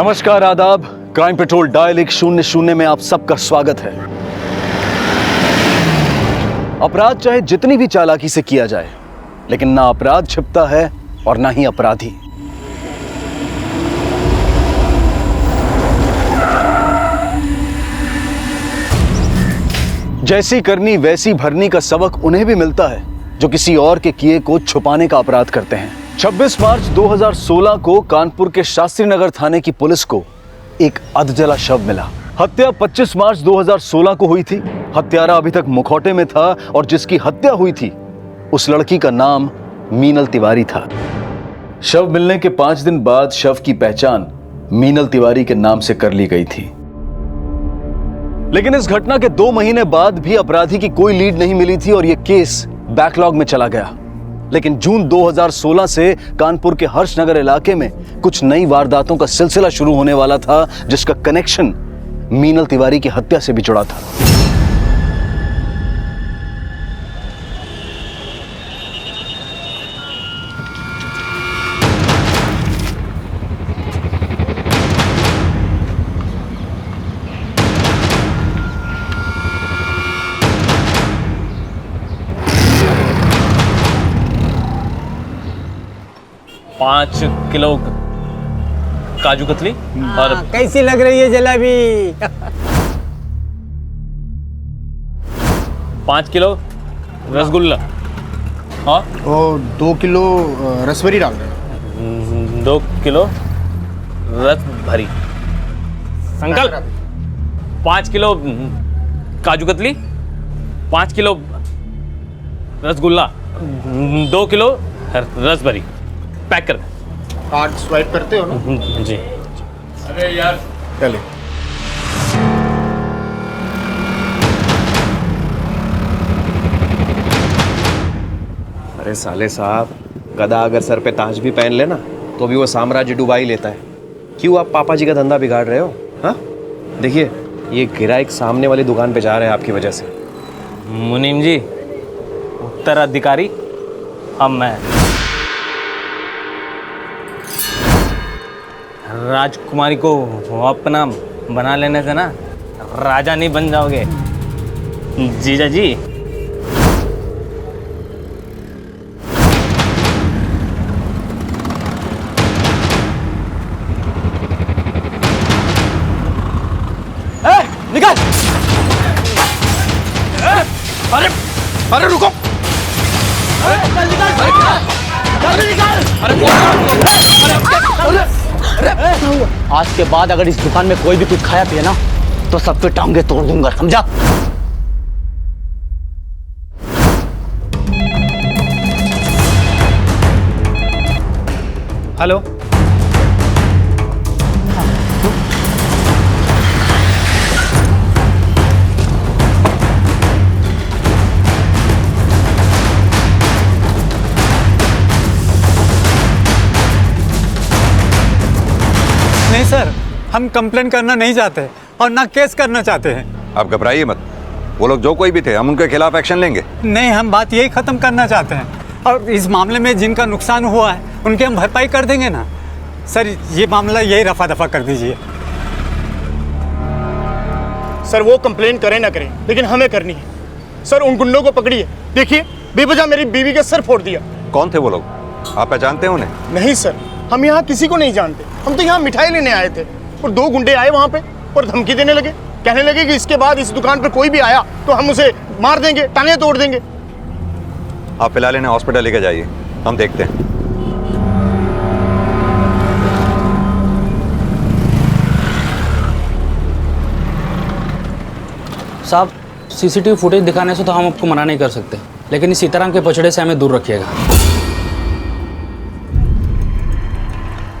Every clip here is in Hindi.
नमस्कार, आदाब। क्राइम पेट्रोल डायल 100 में आप सबका स्वागत है। अपराध चाहे जितनी भी चालाकी से किया जाए, लेकिन ना अपराध छिपता है और ना ही अपराधी। जैसी करनी वैसी भरनी का सबक उन्हें भी मिलता है जो किसी और के किए को छुपाने का अपराध करते हैं। 26 मार्च 2016 को कानपुर के शास्त्री नगर थाने की पुलिस को एक अधजला शव मिला। हत्या 25 मार्च 2016 को हुई थी। हत्यारा अभी तक मुखौटे में था और जिसकी हत्या हुई थी उस लड़की का नाम मीनल तिवारी था। शव मिलने के 5 दिन बाद शव की पहचान मीनल तिवारी के नाम से कर ली गई थी। लेकिन इस घटना के 2 महीने बाद भी अपराधी की कोई लीड नहीं मिली थी और यह केस बैकलॉग में चला गया। लेकिन जून 2016 से कानपुर के हर्षनगर इलाके में कुछ नई वारदातों का सिलसिला शुरू होने वाला था, जिसका कनेक्शन मीनल तिवारी की हत्या से भी जुड़ा था। पाँच किलो काजू कतली और कैसी लग रही है जलेबी? 5 किलो रसगुल्ला और 2 किलो रसभरी डाल रहे हैं। 2 किलो रस भरी। संकल्प 5 kilo kaju katli, 5 kilo rasgulla, 2 kilo रस भरी। पैक कर। कार्ड स्वाइप करते हो ना? जी। अरे यार चले। अरे साले साहब, गधा अगर सर पे ताज भी पहन लेना तो भी वो साम्राज्य डुबा ही लेता है। क्यों आप पापा जी का धंधा बिगाड़ रहे हो? हाँ, देखिए ये गिराइक सामने वाली दुकान पे जा रहे हैं आपकी वजह से। मुनीम जी, उत्तराधिकारी अब मैं। राजकुमारी को अपना बना लेने से ना राजा नहीं बन जाओगे जीजा जी। निकाल! अरे अरे रुको! आज के बाद अगर इस दुकान में कोई भी कुछ खाया पिया ना तो सबके टांगे तोड़ दूंगा, समझा? हेलो, नहीं सर, हम कंप्लेन करना नहीं चाहते और ना केस करना चाहते हैं। आप घबराइए मत, वो लोग जो कोई भी थे हम उनके खिलाफ एक्शन लेंगे। नहीं, हम बात यही ख़त्म करना चाहते हैं और इस मामले में जिनका नुकसान हुआ है उनकी हम भरपाई कर देंगे ना। सर ये मामला यही रफा दफा कर दीजिए। सर वो कंप्लेन करें ना करें, लेकिन हमें करनी है। सर उन गुंडों को पकड़िए। देखिए बेवजह मेरी बीवी का सर फोड़ दिया। कौन थे वो लोग? आप पहचानते हैं उन्हें? नहीं सर, हम यहाँ किसी को नहीं जानते। हम तो यहाँ मिठाई लेने आए थे और 2 गुंडे आए वहाँ पे और धमकी देने लगे। कहने लगे कि इसके बाद इस दुकान पर कोई भी आया तो हम उसे मार देंगे, टांगे तोड़ देंगे। आप फिलहाल इन्हें हॉस्पिटल लेके जाइए, हम देखते हैं। साहब, सीसीटीवी फुटेज दिखाने से तो हम आपको मना नहीं कर सकते, लेकिन इस सीताराम के पछड़े से हमें दूर रखिएगा।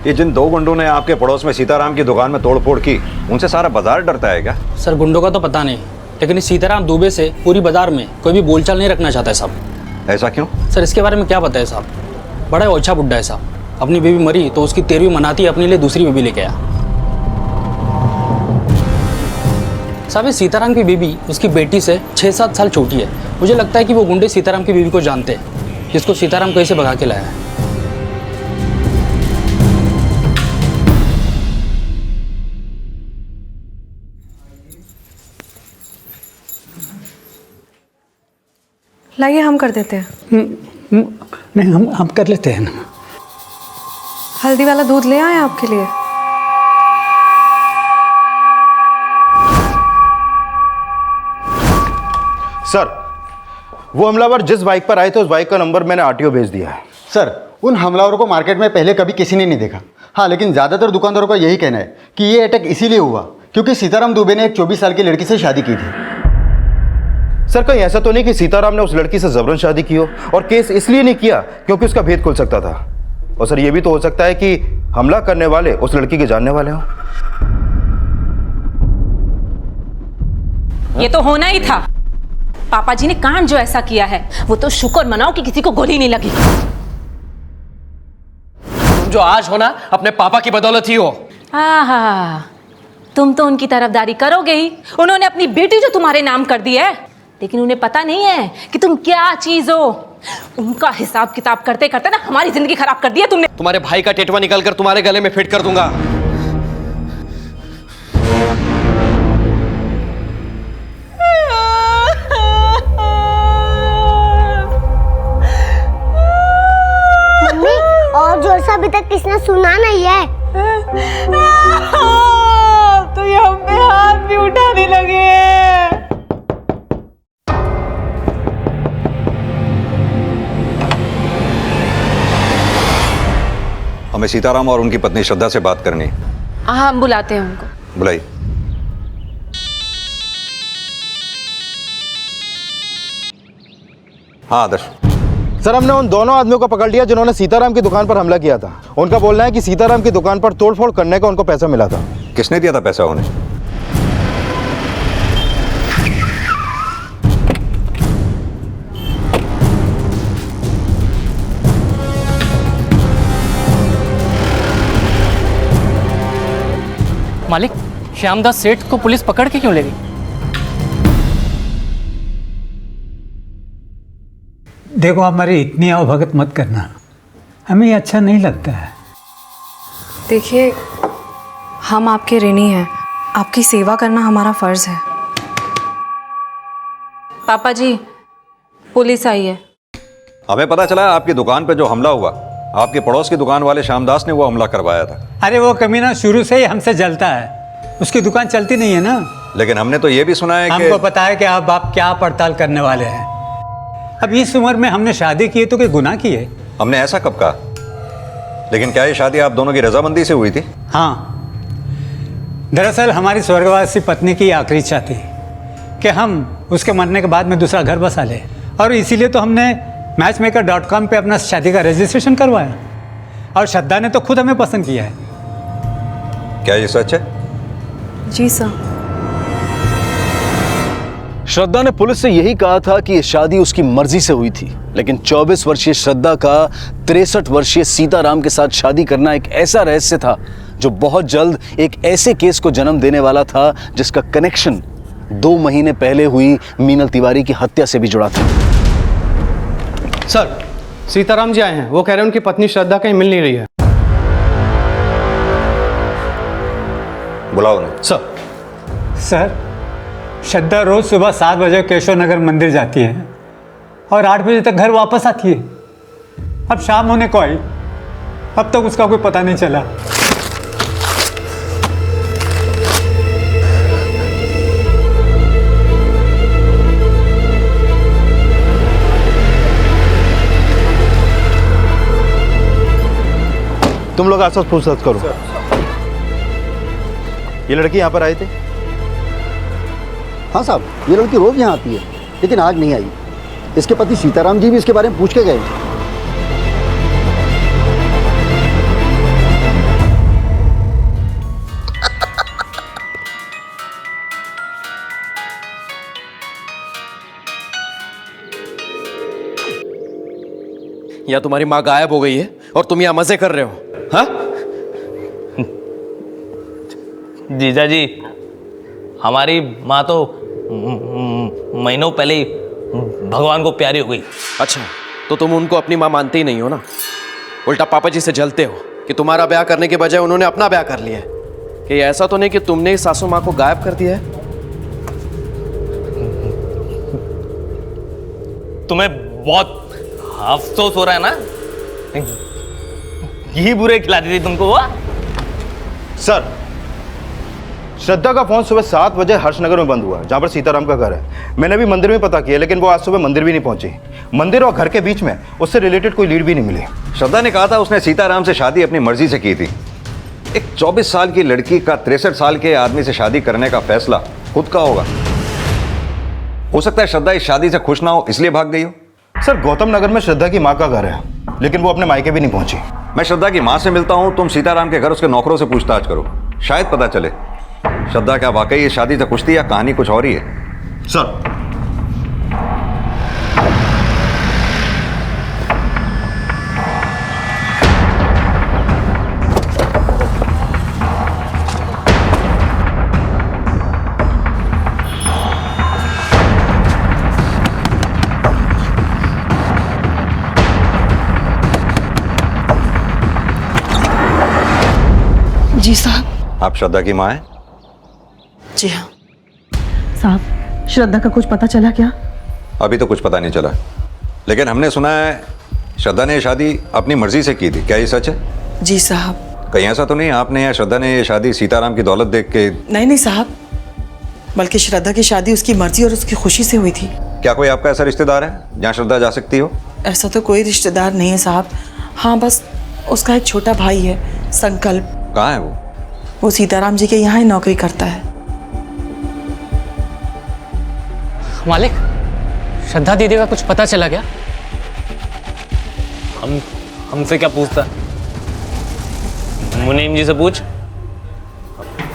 ये जिन 2 गुंडों ने आपके पड़ोस में सीताराम की दुकान में तोड़फोड़ की, उनसे सारा बाजार डरता है क्या? सर गुंडों का तो पता नहीं, लेकिन इस सीताराम दुबे से पूरी बाजार में कोई भी बोलचाल नहीं रखना चाहता है साहब। ऐसा क्यों? सर इसके बारे में क्या पता है साहब? बड़ा ओछा बुड्ढा है साहब। अपनी बीवी मरी तो उसकी 13वीं मनाती अपने लिए दूसरी बीवी लेके आया। साहब ये सीताराम की बीवी उसकी बेटी से 6-7 साल छोटी है। मुझे लगता है कि वो गुंडे सीताराम की बीवी को जानते हैं, जिसको सीताराम कैसे भगा के लाया है। लाइए हम कर देते हैं। नहीं, हम कर लेते हैं ना। हल्दी वाला दूध ले आए आपके लिए। सर, वो हमलावर जिस बाइक पर आए थे उस बाइक का नंबर मैंने आरटीओ भेज दिया है। सर, उन हमलावरों को मार्केट में पहले कभी किसी ने नहीं देखा। हाँ, लेकिन ज़्यादातर दुकानदारों का यही कहना है कि ये अटैक इसीलिए हुआ क्योंकि सीताराम दुबे ने एक 24 साल की लड़की से शादी की थी। सर, कहीं ऐसा तो नहीं कि सीताराम ने उस लड़की से जबरन शादी की हो और केस इसलिए नहीं किया क्योंकि उसका भेद खुल सकता था। और सर, ये भी तो हो सकता है कि हमला करने वाले उस लड़की के जानने वाले हों। ये तो होना ही था। पापा जी ने कांड जो ऐसा किया है वो तो शुक्र मनाओ कि किसी को गोली नहीं लगी। तुम जो आज हो ना, अपने पापा की बदौलत ही हो। आहा, तुम तो उनकी तरफदारी करोगे ही। उन्होंने अपनी बेटी जो तुम्हारे नाम कर दी है, लेकिन उन्हें पता नहीं है कि तुम क्या चीज हो। उनका हिसाब किताब करते करते ना हमारी जिंदगी खराब कर दी है तुमने। तुम्हारे भाई का टेटवा निकालकर तुम्हारे गले में फिट कर दूंगा। और जोर से अभी तक किसने सुना नहीं है। तो ये हम पे हाथ भी उठाने लगे। हमें सीताराम और उनकी पत्नी श्रद्धा से बात करनी है। हाँ, हम बुलाते हैं उनको। बुलाइए। हाँ आदर्श। सर, हमने उन दोनों आदमियों को पकड़ लिया जिन्होंने सीताराम की दुकान पर हमला किया था। उनका बोलना है कि सीताराम की दुकान पर तोड़फोड़ करने का उनको पैसा मिला था। किसने दिया था पैसा उन्हें? मालिक, श्यामदास सेठ को पुलिस पकड़ के क्यों ले गई? देखो, हमारी इतनी अवभगत मत करना, हमें ये अच्छा नहीं लगता है। देखिए, हम आपके ऋणी हैं। आपकी सेवा करना हमारा फर्ज है। पापा जी, पुलिस आई है। हमें पता चला है आपकी दुकान पे जो हमला हुआ, आपके पड़ोस की दुकान वाले श्यामदास ने वो हमला करवाया था। अरे वो कमीना शुरू से ही हमसे जलता है, उसकी दुकान चलती नहीं है ना। लेकिन हमने तो ये भी सुना है कि हमको पता है कि अब आप क्या पड़ताल करने वाले हैं। अब इस उम्र में हमने शादी की है तो कोई गुनाह की है? हमने ऐसा कब कहा? लेकिन क्या ये शादी आप दोनों की रजामंदी से हुई थी? हाँ, दरअसल हमारी स्वर्गवासी पत्नी की आखिरी इच्छा थी कि हम उसके मरने के बाद में दूसरा घर बसा ले, और इसीलिए तो हमने मैचमेकर.com पे अपना शादी का रजिस्ट्रेशन करवाया, और श्रद्धा ने तो खुद हमें पसंद किया है। क्या ये सच है? जी सर। श्रद्धा ने पुलिस से यही कहा था कि ये शादी उसकी मर्जी से हुई थी, लेकिन 24 वर्षीय श्रद्धा का 63 वर्षीय सीताराम के साथ शादी करना एक ऐसा रहस्य था जो बहुत जल्द एक ऐसे केस को जन्म देने वाला था जिसका कनेक्शन 2 महीने पहले हुई मीनल तिवारी की हत्या से भी जुड़ा था। सर, सीताराम जी आए हैं। वो कह रहे हैं उनकी पत्नी श्रद्धा कहीं मिल नहीं रही है। बुलाओ उन्हें। सर, श्रद्धा रोज सुबह 7 बजे केशव नगर मंदिर जाती है और 8 बजे तक घर वापस आती है। अब शाम होने को आई, अब तक उसका कोई पता नहीं चला। तुम लोग आसपास पूछताछ करो। ये लड़की यहाँ पर आए थे? हाँ साहब, ये लड़की रोज यहाँ आती है, लेकिन आज नहीं आई। इसके पति सीताराम जी भी इसके बारे में पूछ के गए। या तुम्हारी माँ गायब हो गई है और तुम यहाँ मजे कर रहे हो? हाँ? जीजा जी, हमारी माँ तो महीनों पहले ही भगवान को प्यारी हो गई। अच्छा, तो तुम उनको अपनी माँ मानते ही नहीं हो ना? उल्टा पापा जी से जलते हो कि तुम्हारा ब्याह करने के बजाय उन्होंने अपना ब्याह कर लिया है। कि ऐसा तो नहीं कि तुमने इस सासू माँ को गायब कर दिया है? तुम्हें बहुत अफसोस हो रहा है ना? घी बुरे खिलाती थी तुमको वो? सर, श्रद्धा का फोन सुबह 7 बजे हर्षनगर में बंद हुआ, जहाँ पर सीताराम का घर है। मैंने भी मंदिर में पता किया, लेकिन वो आज सुबह मंदिर भी नहीं पहुंची। मंदिर और घर के बीच में उससे रिलेटेड कोई लीड भी नहीं मिली। श्रद्धा ने कहा था उसने सीताराम से शादी अपनी मर्जी से की थी। एक 24 साल की लड़की का 63 साल के आदमी से शादी करने का फैसला खुद का होगा। हो सकता है श्रद्धा इस शादी से खुश ना हो, इसलिए भाग गई हो। सर, गौतम नगर में श्रद्धा की माँ का घर है, लेकिन वो अपने मायके भी नहीं पहुंची। मैं श्रद्धा की माँ से मिलता हूं, तुम सीताराम के घर उसके नौकरों से पूछताछ करो, शायद पता चले श्रद्धा क्या वाकई इस शादी से खुश थी या कहानी कुछ और ही है। सर, जी साहब। आप श्रद्धा की माँ हैं? जी हाँ साहब। श्रद्धा का कुछ पता चला क्या? अभी तो कुछ पता नहीं चला, लेकिन हमने सुना है श्रद्धा ने ये शादी अपनी मर्जी से की थी। क्या ये सच है? जी साहब। कहीं ऐसा तो नहीं आपने या श्रद्धा ने ये शादी सीताराम की दौलत देख के? नहीं साहब, बल्कि श्रद्धा की शादी उसकी मर्जी और उसकी खुशी से हुई थी। क्या कोई आपका ऐसा रिश्तेदार है जहाँ श्रद्धा जा सकती हो? ऐसा तो कोई रिश्तेदार नहीं है साहब। हाँ, बस उसका एक छोटा भाई है, संकल्प। कहाँ है वो? वो सीताराम जी के यहाँ ही नौकरी करता है। मालिक, श्रद्धा दीदी का कुछ पता चला क्या? हमसे क्या पूछता? मुनीम जी से पूछ,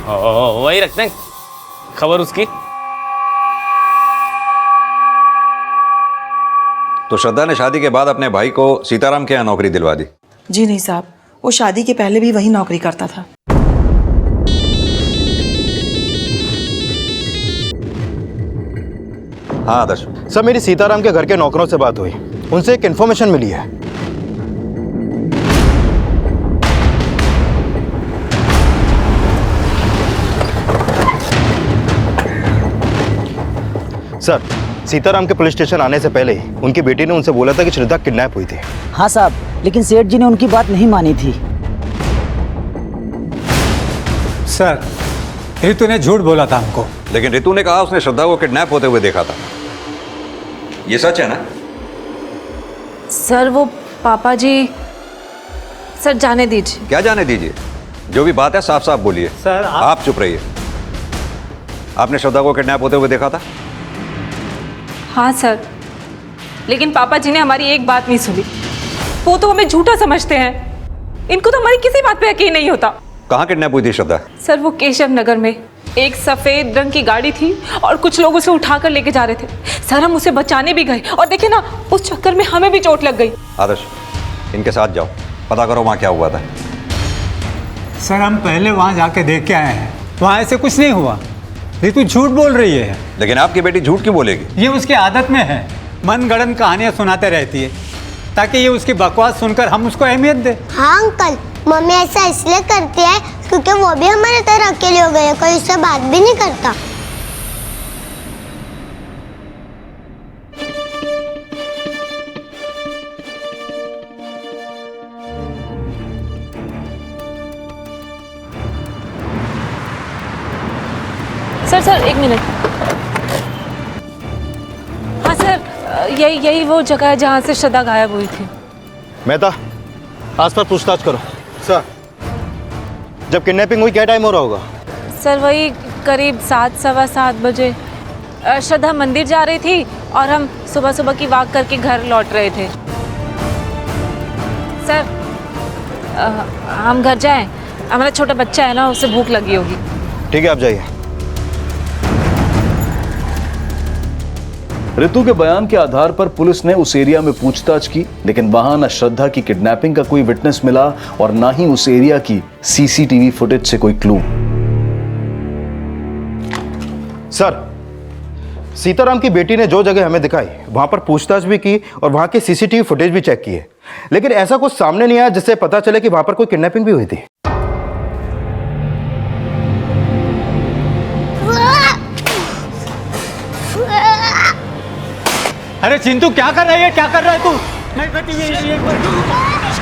वही रखते हैं खबर उसकी। तो श्रद्धा ने शादी के बाद अपने भाई को सीताराम के यहाँ नौकरी दिलवा दी? जी नहीं साहब, वो शादी के पहले भी वही नौकरी करता था। हाँ आदर्श सर, मेरी सीताराम के घर के नौकरों से बात हुई, उनसे एक इन्फॉर्मेशन मिली है। सर, सीताराम के पुलिस स्टेशन आने से पहले ही उनकी बेटी ने उनसे बोला था कि श्रद्धा किडनैप हुई थी। हाँ साहब, लेकिन सेठ जी ने उनकी बात नहीं मानी थी। सर, रितु ने झूठ बोला था हमको। लेकिन रितु ने कहा उसने श्रद्धा को किडनैप होते हुए देखा था। ये सच है ना? सर वो पापा जी, सर जाने दीजिए। क्या जाने दीजिए? जो भी बात है साफ साफ बोलिए। सर आप चुप रहिए। आपने श्रद्धा को किडनैप होते हुए देखा था? हाँ सर, लेकिन पापा जी ने हमारी एक बात नहीं सुनी। वो तो हमें झूठा समझते हैं, इनको तो हमारी किसी बात पे यकीन नहीं होता। कहाँ किडनैप हुई थी श्रद्धा? सर वो केशव नगर में एक सफेद रंग की गाड़ी थी और कुछ लोग उसे उठाकर लेके जा रहे थे। सर हम उसे बचाने भी गए और देखिए ना, उस चक्कर में हमें भी चोट लग गई। आदर्श, इनके साथ जाओ, पता करो वहाँ क्या हुआ था। सर हम पहले वहाँ जाके देख के आए हैं, वहाँ ऐसे कुछ नहीं हुआ। रितु झूठ बोल रही है। लेकिन आपकी बेटी झूठ क्यों बोलेगी? ये उसकी आदत में है, मनगढ़ंत कहानियाँ सुनाते रहती है ताकि ये उसकी बकवास सुनकर हम उसको अहमियत दें। हाँ अंकल, मम्मी ऐसा इसलिए करती है क्योंकि वो भी हमारे तरह अकेले हो गए, कोई उससे बात भी नहीं करता। सर एक मिनट। हाँ सर, यही वो जगह है जहाँ से श्रद्धा गायब हुई थी। मेहता, आस पास पूछताछ करो। सर, जब किडनैपिंग हुई क्या टाइम हो रहा होगा? सर वही करीब 7, सवा 7 बजे। श्रद्धा मंदिर जा रही थी और हम सुबह सुबह की वॉक करके घर लौट रहे थे। सर हम घर जाएं, हमारा छोटा बच्चा है ना, उसे भूख लगी होगी। ठीक है, आप जाइए। रितु के बयान के आधार पर पुलिस ने उस एरिया में पूछताछ की, लेकिन वहां न श्रद्धा की किडनैपिंग का कोई विटनेस मिला और ना ही उस एरिया की सीसीटीवी फुटेज से कोई क्लू। सर, सीताराम की बेटी ने जो जगह हमें दिखाई वहां पर पूछताछ भी की और वहां के सीसीटीवी फुटेज भी चेक किए, लेकिन ऐसा कुछ सामने नहीं आया जिससे पता चले कि वहां पर कोई किडनैपिंग भी हुई थी। अरे चिंटू क्या कर रहा है, क्या कर रहा है तू? नहीं बेटी ये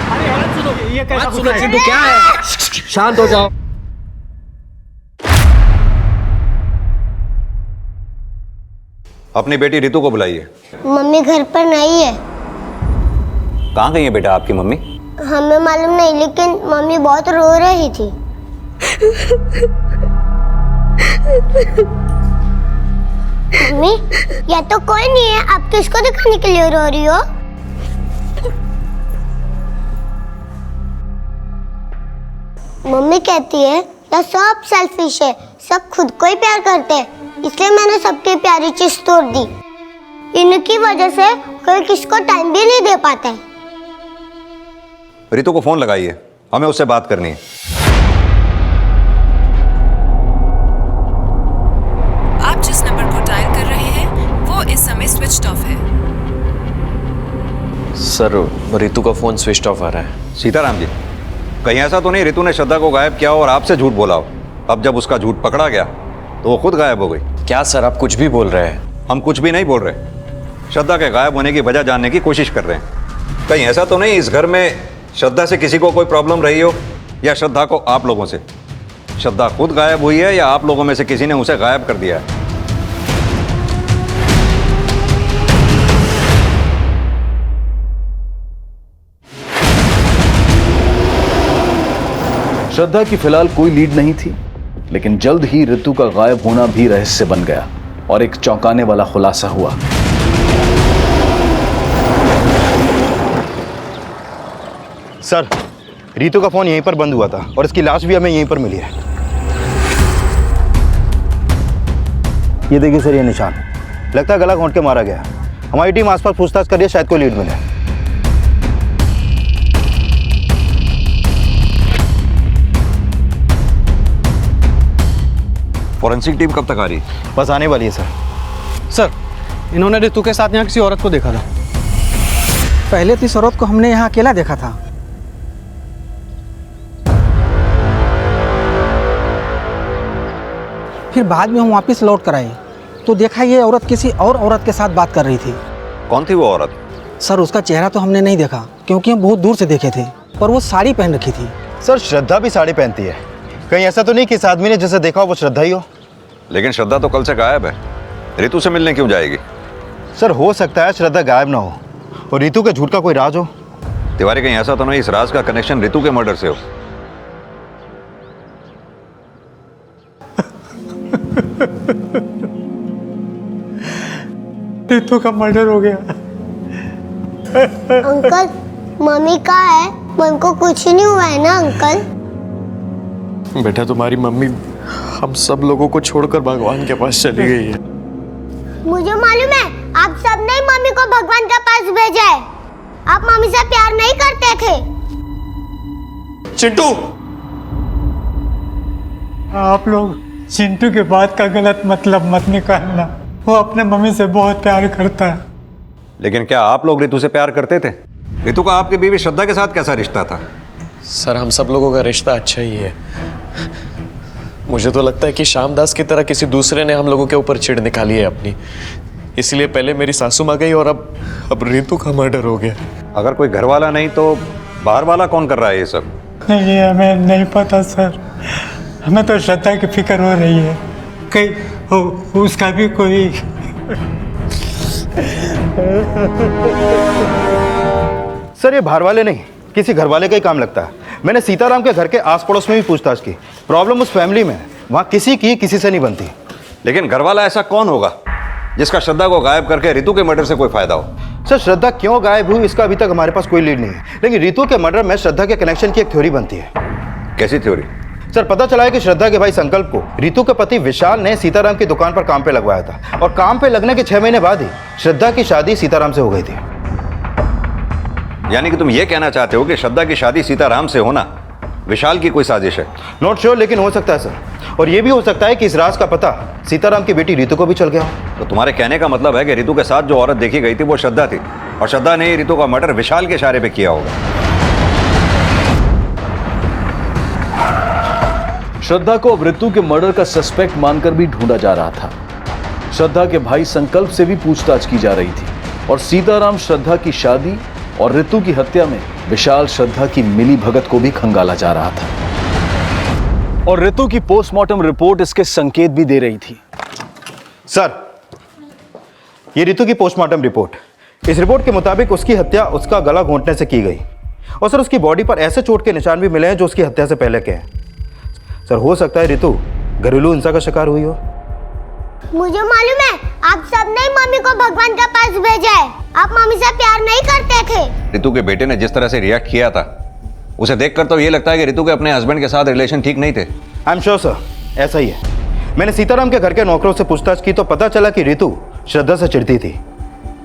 अरे ये कैसा सुनो चिंटू, क्या है? शांत हो जाओ। अपनी बेटी रितु को बुलाइए। मम्मी घर पर नहीं है। कहाँ गई है बेटा आपकी मम्मी? हमें मालूम नहीं, लेकिन मम्मी बहुत रो रही थी। मम्मी, या तो कोई नहीं है, आप किसको दिखाने के लिए रो रही हो? मम्मी कहती है यह सब सेल्फिश है, सब खुद को ही प्यार करते हैं, इसलिए मैंने सबकी प्यारी चीज तोड़ दी। इनकी वजह से कोई किसको टाइम भी नहीं दे पाता है। रितु को फोन लगाइए, हमें उससे बात करनी है। आप जिस नंबर को डायल कर रहे हैं वो इस समय स्विच्ड ऑफ है। सर रितु का फोन स्विच ऑफ आ रहा है। सीताराम जी, कहीं ऐसा तो नहीं रितु ने श्रद्धा को गायब किया और आपसे झूठ बोला हो? अब जब उसका झूठ पकड़ा गया तो वो खुद गायब हो गई। क्या सर आप कुछ भी बोल रहे हैं? हम कुछ भी नहीं बोल रहे, श्रद्धा के गायब होने की वजह जानने की कोशिश कर रहे हैं। कहीं ऐसा तो नहीं इस घर में श्रद्धा से किसी को कोई प्रॉब्लम रही हो, या श्रद्धा को आप लोगों से? श्रद्धा खुद गायब हुई है या आप लोगों में से किसी ने उसे गायब कर दिया है? श्रद्धा की फिलहाल कोई लीड नहीं थी, लेकिन जल्द ही रितु का गायब होना भी रहस्य बन गया और एक चौंकाने वाला खुलासा हुआ। सर, रितु का फोन यहीं पर बंद हुआ था और इसकी लाश भी हमें यहीं पर मिली है। ये देखिए सर, ये निशान लगता है गला घोंट के मारा गया। हमारी टीम आसपास पूछताछ कर रही है, शायद कोई लीड मिले। फॉरेंसिक टीम कब तक आ रही है? बस आने वाली है सर। सर, इन्होंने रितु के साथ यहाँ किसी औरत को देखा था। पहले तो इस औरत को हमने यहाँ अकेला देखा था। फिर बाद में हम वापस लौट कर आए तो देखा ये औरत किसी और औरत के साथ बात कर रही थी। कौन थी वो औरत? सर उसका चेहरा तो हमने नहीं देखा क्योंकि हम बहुत दूर से देखे थे, पर वो साड़ी पहन रखी थी। सर, श्रद्धा भी साड़ी पहनती है, कहीं ऐसा तो नहीं कि इस आदमी ने जिसे देखा हो वो श्रद्धा ही हो? लेकिन श्रद्धा तो कल से गायब है, रितु से मिलने क्यों जाएगी? सर, हो सकता है श्रद्धा गायब ना हो और रितु के झूठ का कोई राज हो। तिवारी, कहीं ऐसा तो नहीं इस राज का कनेक्शन रितु के मर्डर से हो? रितु का मर्डर हो गया। अंकल, मम्मी कहाँ है? मन को कुछ नहीं हुआ है ना अंकल? बेटा तुम्हारी मम्मी हम सब लोगों को छोड़कर भगवान के पास चली गई है। मुझे मालूम है, आप सबने मम्मी को भगवान के पास भेजा है। आप मम्मी से प्यार नहीं करते थे। चिंटू, आप लोग चिंटू के बात का गलत मतलब मत निकालना। वो अपने मम्मी से बहुत प्यार करता है। लेकिन क्या आप लोग रितु से प्यार करते थे? रितु का आपकी बीवी श्रद्धा के साथ कैसा रिश्ता था? सर हम सब लोगों का रिश्ता अच्छा ही है। मुझे तो लगता है कि श्यामदास की तरह किसी दूसरे ने हम लोगों के ऊपर चिढ़ निकाली है अपनी, इसलिए पहले मेरी सासू माँ गई और अब रितु का मर्डर हो गया। अगर कोई घर वाला नहीं तो बाहर वाला कौन कर रहा है ये सब? नहीं, हमें नहीं पता सर। हमें तो श्रद्धा की फिक्र हो रही है कहीं उसका भी कोई। सर, ये बाहर वाले नहीं, किसी घर वाले का ही काम लगता है। मैंने सीताराम के घर के आस पड़ोस में भी पूछताछ की। प्रॉब्लम उस फैमिली में है, वहाँ किसी से नहीं बनती। लेकिन घर वाला ऐसा कौन होगा जिसका श्रद्धा को गायब करके रितु के मर्डर से कोई फायदा हो? सर, श्रद्धा क्यों गायब हुई इसका अभी तक हमारे पास कोई लीड नहीं है, लेकिन रितु के मर्डर में श्रद्धा के कनेक्शन की एक थ्योरी बनती है। कैसी थ्योरी? सर, पता चला है कि श्रद्धा के भाई संकल्प को रितु के पति विशाल ने सीताराम की दुकान पर काम पे लगवाया था और काम पे लगने के 6 महीने बाद ही श्रद्धा की शादी सीताराम से हो गई थी। यानी कि तुम ये कहना चाहते हो कि श्रद्धा की शादी सीताराम से होना विशाल की कोई साजिश है? नॉट श्योर, लेकिन हो सकता है सर। और ये भी हो सकता है कि इस राज का पता सीताराम की बेटी रितु को भी चल गया हो। तो तुम्हारे कहने का मतलब है कि रितु के साथ जो औरत देखी गई थी वो श्रद्धा थी और श्रद्धा ने रितु का मर्डर विशाल के इशारे पे किया होगा। श्रद्धा को अब रितु के मर्डर का सस्पेक्ट मानकर भी ढूंढा जा रहा था। श्रद्धा के भाई संकल्प से भी पूछताछ की जा रही थी, और सीताराम श्रद्धा की शादी और रितु की हत्या में विशाल श्रद्धा की मिली भगत को भी खंगाला जा रहा था। और रितु की पोस्टमार्टम रिपोर्ट इसके संकेत भी दे रही थी। सर, ये रितु की पोस्टमार्टम रिपोर्ट, इस रिपोर्ट के मुताबिक उसकी हत्या उसका गला घोंटने से की गई और सर उसकी बॉडी पर ऐसे चोट के निशान भी मिले हैं जो उसकी हत्या से पहले के हैं। सर, हो सकता है रितु घरेलू हिंसा का शिकार हुई हो। मुझे मालूम है, आप सबने मम्मी को भगवान के पास भेजा है। आप मम्मी से प्यार नहीं करते थे। रितु के बेटे ने जिस तरह से रिएक्ट किया था, उसे देखकर तो ये लगता है कि रितु के अपने हस्बैंड के साथ रिलेशन ठीक नहीं थे। आई एम श्योर सर, ऐसा ही है। मैंने सीताराम के घर के नौकरों से पूछताछ की तो पता चला कि रितु श्रद्धा से चिढ़ती थी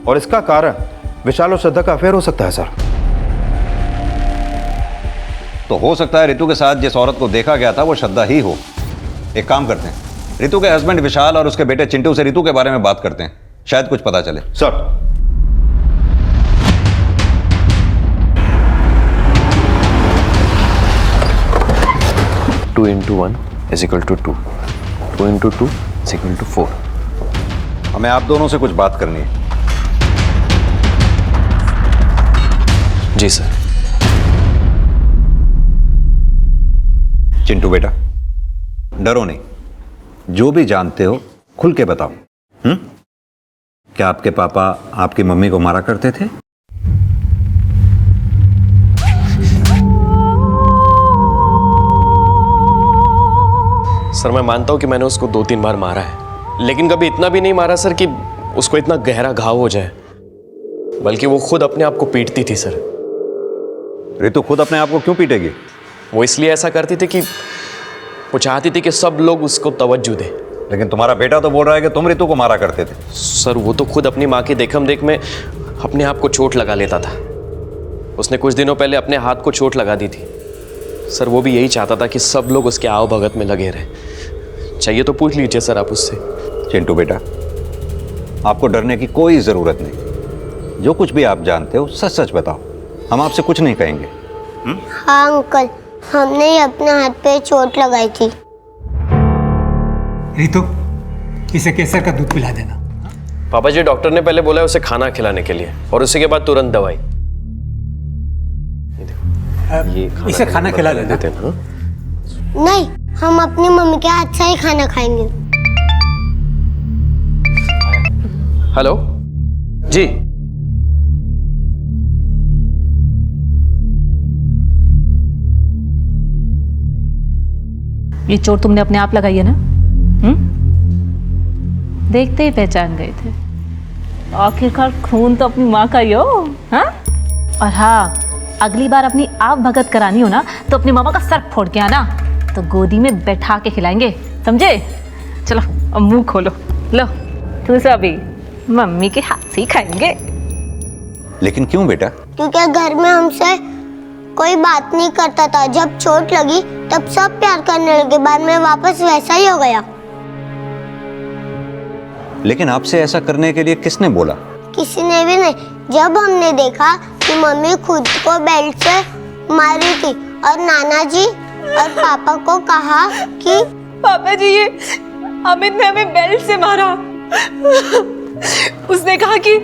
और इसका कारण विशाल और श्रद्धा का अफेयर हो सकता है सर। तो हो सकता है रितु के साथ जिस औरत को देखा गया था वो श्रद्धा ही हो। एक काम करते हैं, रितु के हस्बैंड विशाल और उसके बेटे चिंटू से रितु के बारे में बात करते हैं, शायद कुछ पता चले। Sir, two into 1 is equal to 2, 2 into 2 is equal to 4। हमें आप दोनों से कुछ बात करनी है। जी सर। चिंटू बेटा, डरो नहीं, जो भी जानते हो खुल के बताओ। क्या आपके पापा आपकी मम्मी को मारा करते थे? सर, मैं मानता हूं कि मैंने उसको 2-3 बार मारा है, लेकिन कभी इतना भी नहीं मारा सर कि उसको इतना गहरा घाव हो जाए, बल्कि वो खुद अपने आप को पीटती थी सर। रितु खुद अपने आप को क्यों पीटेगी? वो इसलिए ऐसा करती थी कि वो चाहती थी कि सब लोग उसको तवज्जो दें। लेकिन तुम्हारा बेटा तो बोल रहा है कि तुम रितु को मारा करते थे। सर, वो तो खुद अपनी माँ की देखम देख में अपने आप को चोट लगा लेता था। उसने कुछ दिनों पहले अपने हाथ को चोट लगा दी थी। सर, वो भी यही चाहता था कि सब लोग उसके आओ भगत में लगे रहें। चाहिए तो पूछ लीजिए सर आप उससे। चिंटू बेटा, आपको डरने की कोई जरूरत नहीं। जो कुछ भी आप जानते हो सच सच बताओ, हम आपसे कुछ नहीं कहेंगे। हाँ अंकल, हमने ही अपने हाथ पे चोट लगाई थी। रितु, इसे केसर का दूध पिला देना। पापा जी, डॉक्टर ने पहले बोला है उसे खाना खिलाने के लिए और उसी के बाद तुरंत दवाई। इसे खाना खिला देते हैं ना? नहीं, हम अपनी मम्मी के हाथ से ही खाना खाएंगे। हेलो जी। ये चोट तुमने अपने आप लगाई है ना? देखते ही पहचान गए थे। आखिरकार खून तो अपनी माँ का ही हो। हाँ? और हाँ, अगली बार अपनी आप भगत करानी हो ना तो अपनी मामा का सर फोड़ के आना, तो गोदी में बैठा के खिलाएंगे, समझे? चलो अब मुंह खोलो, लो तू सब भी मम्मी के हाथ से ही खाएंगे। लेकिन क्यों बेटा? क्योंकि घर में हमसे कोई बात नहीं करता था। जब चोट लगी तब सब प्यार करने लगे, बाद में वापस वैसा ही हो गया। लेकिन आपसे ऐसा करने के लिए किसने बोला? किसी ने भी नहीं। जब हमने देखा कि मम्मी खुद को बेल्ट से मारी थी और नाना जी और पापा को कहा कि पापा जी, ये अमित ने हमें बेल्ट से मारा। उसने कहा कि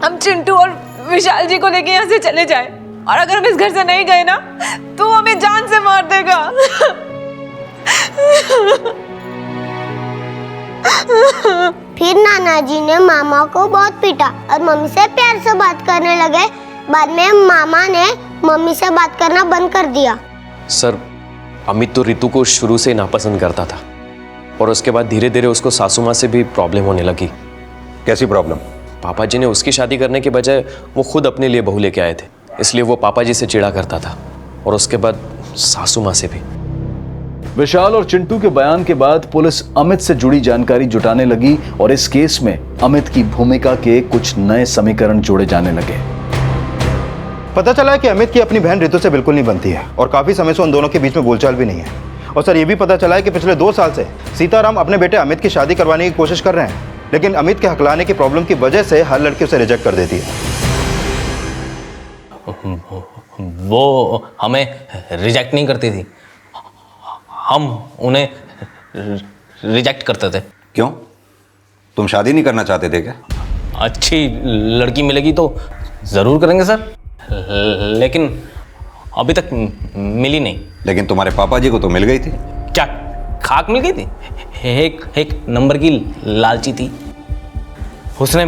हम चिंटू और विशाल जी को लेके यहाँ से चले जाए, और अगर हम इस घर से नहीं गए ना तो वो हमें जान से मार देगा। फिर नाना जी ने मामा को बहुत पीटा और मम्मी से प्यार से बात करने लगे। बाद में मामा ने मम्मी से बात करना बंद कर दिया। सर, अमित तो रितु को शुरू से नापसंद करता था और उसके बाद धीरे धीरे उसको सासू माँ से भी प्रॉब्लम होने लगी। कैसी प्रॉब्लम? पापा जी ने उसकी शादी करने के बजाय वो खुद अपने लिए बहू लेके आए थे, इसलिए वो पापा जी से चिढ़ा करता था और उसके बाद सासू माँ से भी। विशाल और चिंटू के बयान के बाद पुलिस अमित से जुड़ी जानकारी जुटाने लगी और इस केस में अमित की भूमिका के कुछ नए समीकरण जोड़े जाने लगे। पता चला है कि अमित की अपनी बहन रितु से बिल्कुल नहीं बनती है और काफी समय से उन दोनों के बीच में बोलचाल भी नहीं है। और सर, ये भी पता चला है कि पिछले 2 साल से सीताराम अपने बेटे अमित की शादी करवाने की कोशिश कर रहे हैं, लेकिन अमित के हकलाने की प्रॉब्लम की वजह से हर लड़की उसे रिजेक्ट कर देती है। वो हमें रिजेक्ट नहीं करती थी, हम उन्हें रिजेक्ट करते थे। क्यों? तुम शादी नहीं करना चाहते थे क्या? अच्छी लड़की मिलेगी तो ज़रूर करेंगे सर, लेकिन अभी तक मिली नहीं। लेकिन तुम्हारे पापा जी को तो मिल गई थी। क्या खाक मिल गई थी? एक नंबर की लालची थी। उसने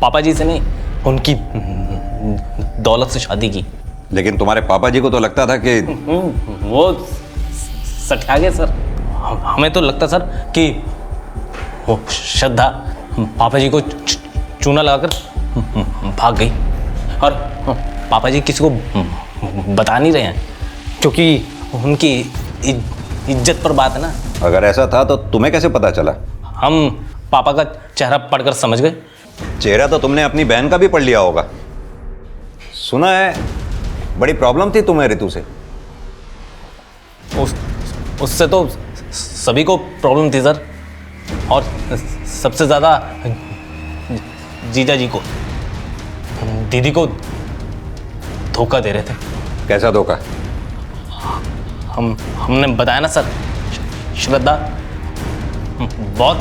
पापा जी से नहीं, उनकी दौलत से शादी की। लेकिन तुम्हारे पापा जी को तो लगता था कि वो सठा गए सर। हमें तो लगता सर कि वो श्रद्धा पापा जी को चूना लगाकर भाग गई, और पापा जी किसी को बता नहीं रहे हैं क्योंकि उनकी इज्जत पर बात है ना। अगर ऐसा था तो तुम्हें कैसे पता चला? हम पापा का चेहरा पढ़कर समझ गए। चेहरा तो तुमने अपनी बहन का भी पढ़ लिया होगा। सुना है बड़ी प्रॉब्लम थी तुम्हें रितु से। उससे तो सभी को प्रॉब्लम थी सर, और सबसे ज़्यादा जीजा जी को। दीदी को धोखा दे रहे थे। कैसा धोखा? हमने बताया ना सर, श्रद्धा बहुत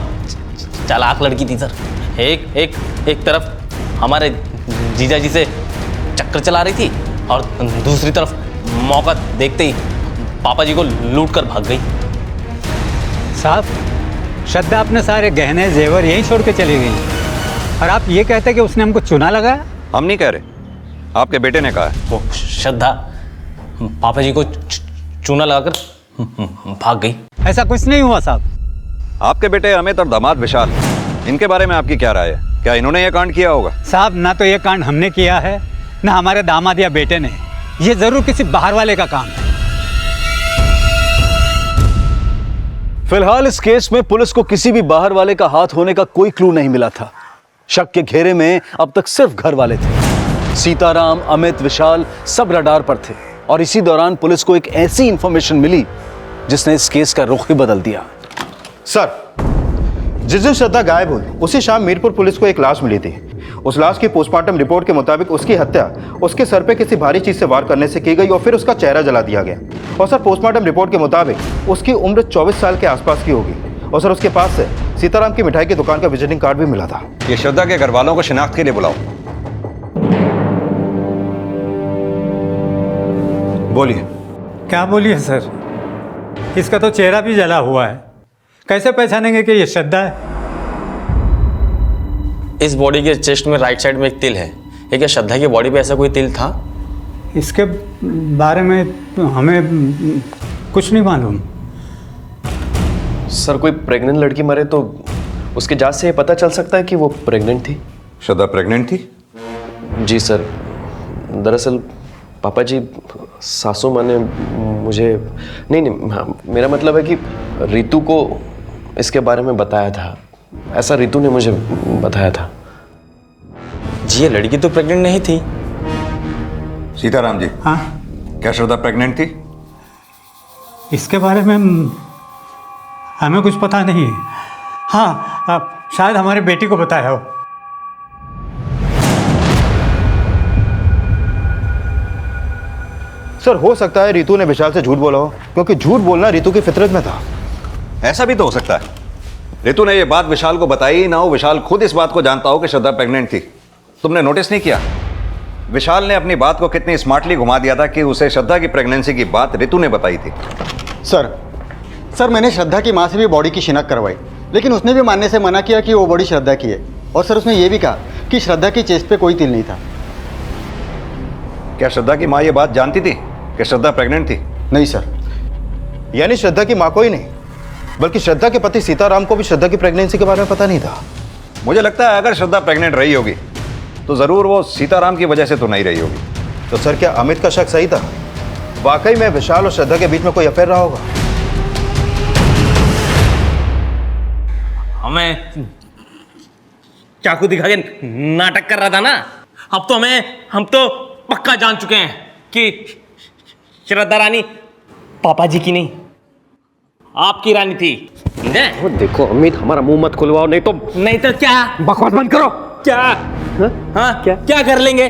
चालाक लड़की थी सर। एक तरफ हमारे जीजा जी से चक्कर चला रही थी, और दूसरी तरफ मौका देखते ही पापा जी को लूट कर भाग गई। साहब, श्रद्धा अपने सारे गहने जेवर यहीं छोड़ के चली गई, और आप ये कहते कि उसने हमको चूना लगाया? हम नहीं कह रहे, आपके बेटे ने कहा है। वो श्रद्धा पापा जी को चूना लगाकर भाग गई। ऐसा कुछ नहीं हुआ साहब। आपके बेटे अमित और दामाद विशाल, इनके बारे में आपकी क्या राय है? क्या इन्होंने ये कांड किया होगा? साहब, ना तो ये कांड हमने किया है, ना हमारे दामाद या बेटे ने। ये जरूर किसी बाहर वाले का काम है। फिलहाल इस केस में पुलिस को किसी भी बाहर वाले का हाथ होने का कोई क्लू नहीं मिला था। शक के घेरे में अब तक सिर्फ घर वाले थे। सीताराम, अमित, विशाल सब रडार पर थे, और इसी दौरान पुलिस को एक ऐसी इंफॉर्मेशन मिली जिसने इस केस का रुख ही बदल दिया। सर, जिस दिन श्रद्धा गायब हुई उसी शाम मीरपुर पुलिस को एक लाश मिली थी। उस लाश की पोस्टमार्टम रिपोर्ट के मुताबिक उसकी हत्या उसके सर पे किसी भारी चीज से वार करने से की गई, और फिर उसका चेहरा जला दिया गया। और सर, पोस्टमार्टम रिपोर्ट के मुताबिक उसकी उम्र 24 साल के आसपास की होगी। और सर, उसके पास से सीताराम की मिठाई की दुकान का विजिटिंग कार्ड भी मिला था। ये श्रद्धा के घर वालों को शिनाख्त के लिए बुलाओ। बोलिए। क्या बोलिए सर, इसका तो चेहरा भी जला हुआ है। कैसे पहचानेंगे कि ये श्रद्धा है? इस बॉडी के चेस्ट में राइट साइड में एक तिल है। ये क्या श्रद्धा की बॉडी पे ऐसा कोई तिल था? इसके बारे में हमें कुछ नहीं मालूम। सर, कोई प्रेग्नेंट लड़की मरे तो उसके जांच से ये पता चल सकता है कि वो प्रेग्नेंट थी। श्रद्धा प्रेग्नेंट थी? जी सर, दरअसल पापा जी सासू माँ ने मुझे नहीं, मेरा मतलब है कि रितु को इसके बारे में बताया था। ऐसा रितु ने मुझे बताया था। जी, ये लड़की तो प्रेग्नेंट नहीं थी। सीताराम जी, हाँ, क्या श्रद्धा प्रेग्नेंट थी? इसके बारे में हमें कुछ पता नहीं है। हाँ, शायद हमारी बेटी को बताया हो। सर, हो सकता है रितु ने विशाल से झूठ बोला हो, क्योंकि झूठ बोलना रितु की फितरत में था। ऐसा भी तो हो सकता है रितु ने ये बात विशाल को बताई ना हो, विशाल खुद इस बात को जानता हो कि श्रद्धा प्रेग्नेंट थी। तुमने नोटिस नहीं किया विशाल ने अपनी बात को कितनी स्मार्टली घुमा दिया था कि उसे श्रद्धा की प्रेगनेंसी की बात रितु ने बताई थी। सर मैंने श्रद्धा की माँ से भी बॉडी की शिनाख्त करवाई, लेकिन उसने भी मानने से मना किया कि वो बॉडी श्रद्धा की है। और सर, उसने ये भी कहा कि श्रद्धा की चेस्ट पे कोई तिल नहीं था। क्या श्रद्धा की माँ ये बात जानती थी कि श्रद्धा प्रेग्नेंट थी? नहीं सर। यानी श्रद्धा की माँ को ही नहीं, बल्कि श्रद्धा के पति सीताराम को भी श्रद्धा की प्रेगनेंसी के बारे में पता नहीं था। मुझे लगता है अगर श्रद्धा प्रेग्नेंट रही होगी तो जरूर वो सीताराम की वजह से तो नहीं रही होगी। तो सर, क्या अमित का शक सही था? वाकई में विशाल और श्रद्धा के बीच में कोई अफेयर रहा होगा? हमें चाकू दिखा के नाटक कर रहा था ना। अब तो हम तो पक्का जान चुके हैं कि श्रद्धा रानी पापा जी की नहीं, आपकी रानी थी। वो देखो अमित, हमारा मुंह मत खुलवाओ, नहीं तो क्या बकवास बंद करो। क्या? हाँ, क्या कर लेंगे?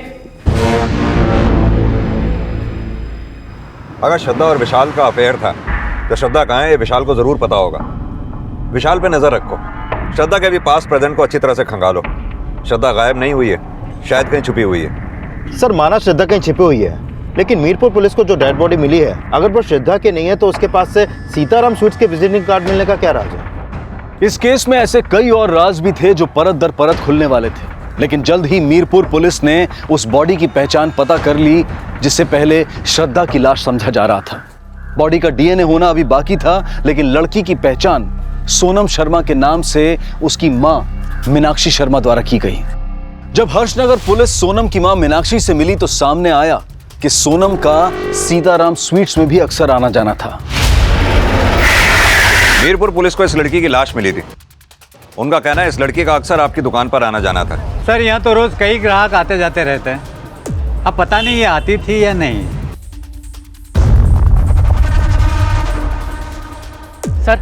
अगर श्रद्धा और विशाल का अफेयर था तो श्रद्धा कहाँ है ये विशाल को जरूर पता होगा। विशाल पे नजर रखो, श्रद्धा के भी पास प्रेजेंट को अच्छी तरह से खंगालो। श्रद्धा गायब नहीं हुई है, शायद कहीं छुपी हुई है। सर माना श्रद्धा कहीं छिपी हुई है, लेकिन मीरपुर पुलिस को जो डेड बॉडी मिली है, अगर वो श्रद्धा की नहीं है तो उसके पास से सीताराम स्वीट्स के विजिटिंग कार्ड मिलने का क्या राज है? इस केस में ऐसे कई और राज भी थे जो परत दर परत खुलने वाले थे, लेकिन जल्द ही मीरपुर पुलिस ने उस बॉडी की पहचान पता कर ली जिससे पहले श्रद्धा की लाश समझा जा रहा था। बॉडी का डीएनए होना अभी बाकी था, लेकिन लड़की की पहचान सोनम शर्मा के नाम से उसकी मां मीनाक्षी शर्मा द्वारा की गई। जब हर्षनगर पुलिस सोनम की मां मीनाक्षी से मिली तो सामने आया कि सोनम का सीताराम स्वीट्स में भी अक्सर आना जाना था। मीरपुर पुलिस को इस लड़की की लाश मिली थी। उनका कहना है इस लड़की का अक्सर आपकी दुकान पर आना जाना था। सर यहाँ तो रोज कई ग्राहक आते जाते रहते हैं, अब पता नहीं ये आती थी या नहीं। सर,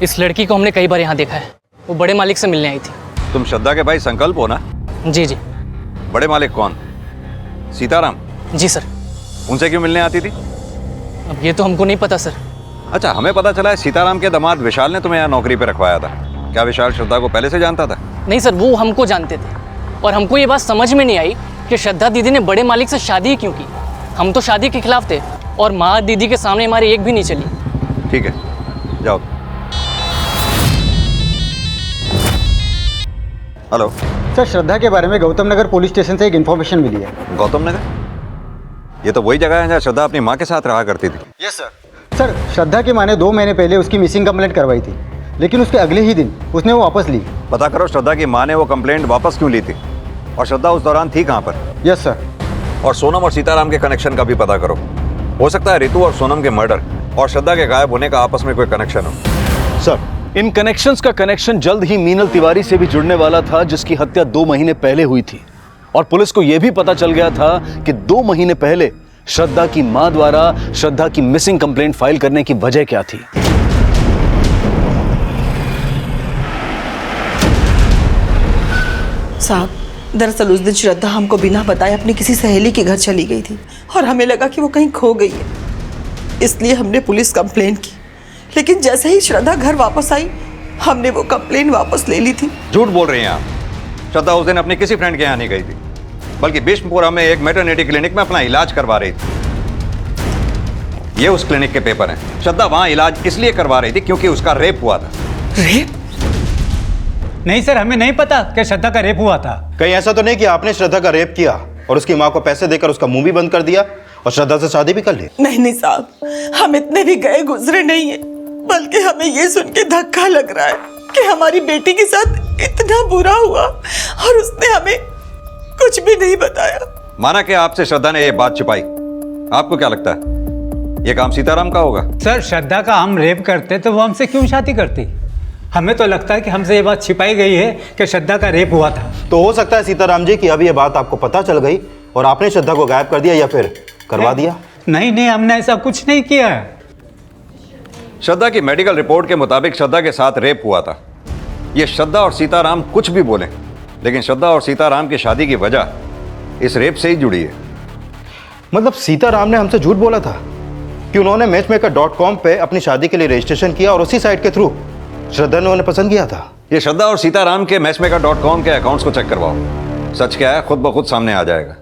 इस लड़की को हमने कई बार यहाँ देखा है। वो बड़े मालिक से मिलने आई थी। तुम श्रद्धा के भाई संकल्प हो ना? जी जी। बड़े मालिक कौन? सीताराम? जी सर। उनसे क्यों मिलने आती थी? अब ये तो हमको नहीं पता सर। अच्छा, हमें पता चला है सीताराम के दामाद विशाल ने तुम्हें यहाँ नौकरी पे रखवाया था। क्या विशाल श्रद्धा को पहले से जानता था? नहीं सर, वो हमको जानते थे और हमको ये बात समझ में नहीं आई कि श्रद्धा दीदी ने बड़े मालिक से शादी क्यों की। हम तो शादी के खिलाफ थे और माँ दीदी के सामने हमारी एक भी नहीं चली। ठीक है, जाओ। हेलो सर, श्रद्धा के बारे में गौतम नगर पुलिस स्टेशन से एक इन्फॉर्मेशन मिली है। गौतम नगर? ये तो वही जगह है जहाँ श्रद्धा अपनी माँ के साथ रहा करती थी। Yes sir. सर, श्रद्धा की माँ ने 2 महीने पहले उसकी मिसिंग कंप्लेंट करवाई थी, लेकिन उसके अगले ही दिन उसने वो वापस ली। पता करो श्रद्धा की माँ ने वो कंप्लेंट वापस क्यों ली थी और श्रद्धा उस दौरान थी कहाँ पर? Yes sir. और सोनम और सीताराम के कनेक्शन का भी पता करो। हो सकता है रितु और सोनम के मर्डर और श्रद्धा के गायब होने का आपस में कोई कनेक्शन हो। सर, इन कनेक्शंस का कनेक्शन जल्द ही मीनल तिवारी से भी जुड़ने वाला था, जिसकी हत्या 2 महीने पहले हुई थी। और पुलिस को यह भी पता चल गया था कि 2 महीने पहले श्रद्धा की मां द्वारा श्रद्धा की मिसिंग कंप्लेंट फाइल करने की वजह क्या थी। साहब, दरअसल उस दिन श्रद्धा हमको बिना बताए अपनी किसी सहेली के घर चली गई थी और हमें लगा कि वो कहीं खो गई है, इसलिए हमने पुलिस कंप्लेंट की। लेकिन जैसे ही श्रद्धा घर वापस आई, हमने वो कंप्लेंट वापस ले ली थी। झूठ बोल रही हैं आप। श्रद्धा उस दिन अपने किसी फ्रेंड के यहाँ नहीं गई थी, बल्कि बिष्णुपुरा में एक मैटरनिटी क्लिनिक में अपना इलाज करवा रही थी। ये उस क्लिनिक के पेपर हैं। श्रद्धा वहां इलाज इसलिए करवा रही थी क्योंकि उसका रेप हुआ था। रेप? नहीं सर, हमें नहीं पता कि श्रद्धा का रेप हुआ था। कहीं ऐसा तो नहीं कि आपने श्रद्धा का रेप किया और उसकी माँ को पैसे देकर उसका मुंह भी बंद कर दिया और श्रद्धा से शादी भी कर ली? नहीं साहब, हम इतने भी गए गुजरे नहीं है, बल्कि हमें ये सुन के धक्का लग रहा है कि हमारी बेटी के साथ इतना बुरा हुआ और उसने हमें कुछ भी नहीं बताया। माना कि आपसे श्रद्धा ने ये बात छिपाई, आपको क्या लगता है ये काम सीताराम का होगा? सर, श्रद्धा का हम रेप करते तो वो हमसे क्यों शादी करती? हमें तो लगता है कि हमसे ये बात छिपाई गई है कि श्रद्धा का रेप हुआ था। तो हो सकता है सीताराम जी कि अब ये बात आपको पता चल गई और आपने श्रद्धा को गायब कर दिया या फिर करवा दिया। नहीं, हमने ऐसा कुछ नहीं किया है। श्रद्धा की मेडिकल रिपोर्ट के मुताबिक श्रद्धा के साथ रेप हुआ था। ये श्रद्धा और सीताराम कुछ भी बोले, लेकिन श्रद्धा और सीताराम की शादी की वजह इस रेप से ही जुड़ी है। मतलब सीताराम ने हमसे झूठ बोला था कि उन्होंने मैचमेकर.com पे अपनी शादी के लिए रजिस्ट्रेशन किया और उसी साइट के थ्रू श्रद्धा ने उन्हें पसंद किया था। ये श्रद्धा और सीताराम के मैचमेकर.com के अकाउंट्स को चेक करवाओ। सच क्या है खुद ब खुद सामने आ जाएगा।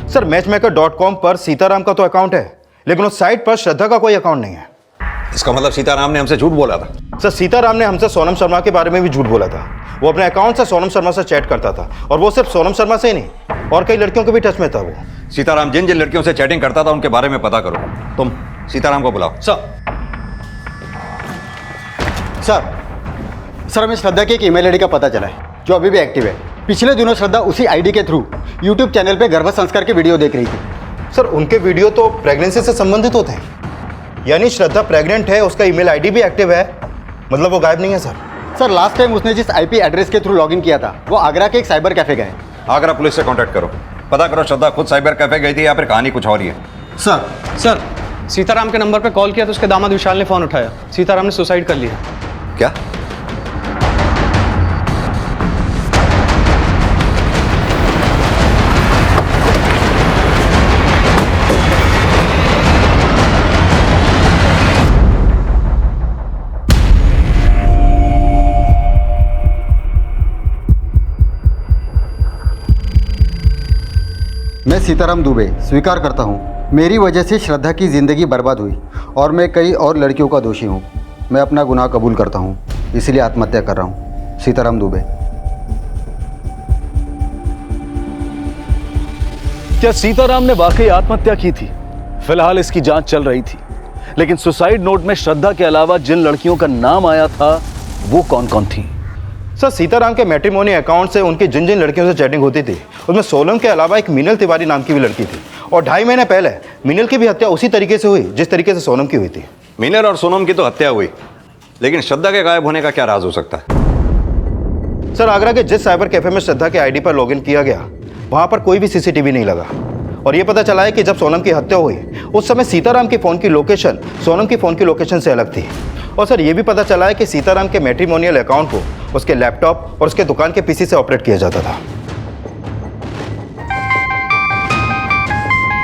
सर, मैचमेकर.com पर सीताराम का तो अकाउंट है, लेकिन उस साइट पर श्रद्धा का कोई अकाउंट नहीं है। इसका मतलब सीताराम ने हमसे झूठ बोला था। सर, सीताराम ने हमसे सोनम शर्मा के बारे में भी झूठ बोला था। वो अपने अकाउंट से सोनम शर्मा से चैट करता था, और वो सिर्फ सोनम शर्मा से ही नहीं और कई लड़कियों के भी टच में था। वो सीताराम जिन जिन लड़कियों से चैटिंग करता था उनके बारे में पता करो। तुम सीताराम को बुलाओ। सर, हमें श्रद्धा की एक ईमेल आईडी का पता चला है जो अभी भी एक्टिव है। पिछले दिनों श्रद्धा उसी आईडी के थ्रू यूट्यूब चैनल पे गर्भ संस्कार के वीडियो देख रही थी। सर, उनके वीडियो तो प्रेगनेंसी से संबंधित होते हैं, यानी श्रद्धा प्रेग्नेंट है, उसका ईमेल आईडी भी एक्टिव है, मतलब वो गायब नहीं है। सर, लास्ट टाइम उसने जिस आईपी एड्रेस के थ्रू लॉगिन किया था वो आगरा के एक साइबर कैफे गए। आगरा पुलिस से कांटेक्ट करो, पता करो श्रद्धा खुद साइबर कैफे गई थी या फिर कहानी कुछ और ही है। सर, सीताराम के नंबर पे कॉल किया तो उसके दामाद विशाल ने फोन उठाया। सीताराम ने सुसाइड कर लिया। क्या? मैं सीताराम दुबे स्वीकार करता हूँ, मेरी वजह से श्रद्धा की ज़िंदगी बर्बाद हुई और मैं कई और लड़कियों का दोषी हूँ। मैं अपना गुनाह कबूल करता हूँ, इसलिए आत्महत्या कर रहा हूँ। सीताराम दुबे। क्या सीताराम ने वाकई आत्महत्या की थी? फिलहाल इसकी जांच चल रही थी, लेकिन सुसाइड नोट में श्रद्धा के अलावा जिन लड़कियों का नाम आया था वो कौन कौन थी? सर, सीताराम के मैट्रिमोनी अकाउंट से उनकी जिन जिन लड़कियों से चैटिंग होती थी उसमें सोनम के अलावा एक मीनल तिवारी नाम की भी लड़की थी, और 2.5 महीने पहले मीनल की भी हत्या उसी तरीके से हुई जिस तरीके से सोनम की हुई थी। मीनल और सोनम की तो हत्या हुई, लेकिन श्रद्धा के गायब होने का क्या राज हो सकता है? सर, आगरा के जिस साइबर कैफे में श्रद्धा के आईडी पर लॉगिन किया गया वहां पर कोई भी सीसीटीवी नहीं लगा, और ये पता चला है कि जब सोनम की हत्या हुई उस समय सीताराम के फ़ोन की लोकेशन सोनम की फ़ोन की लोकेशन से अलग थी। और सर, ये भी पता चला है कि सीताराम के मैट्रिमोनियल अकाउंट को उसके लैपटॉप और उसके दुकान के पीसी से ऑपरेट किया जाता था।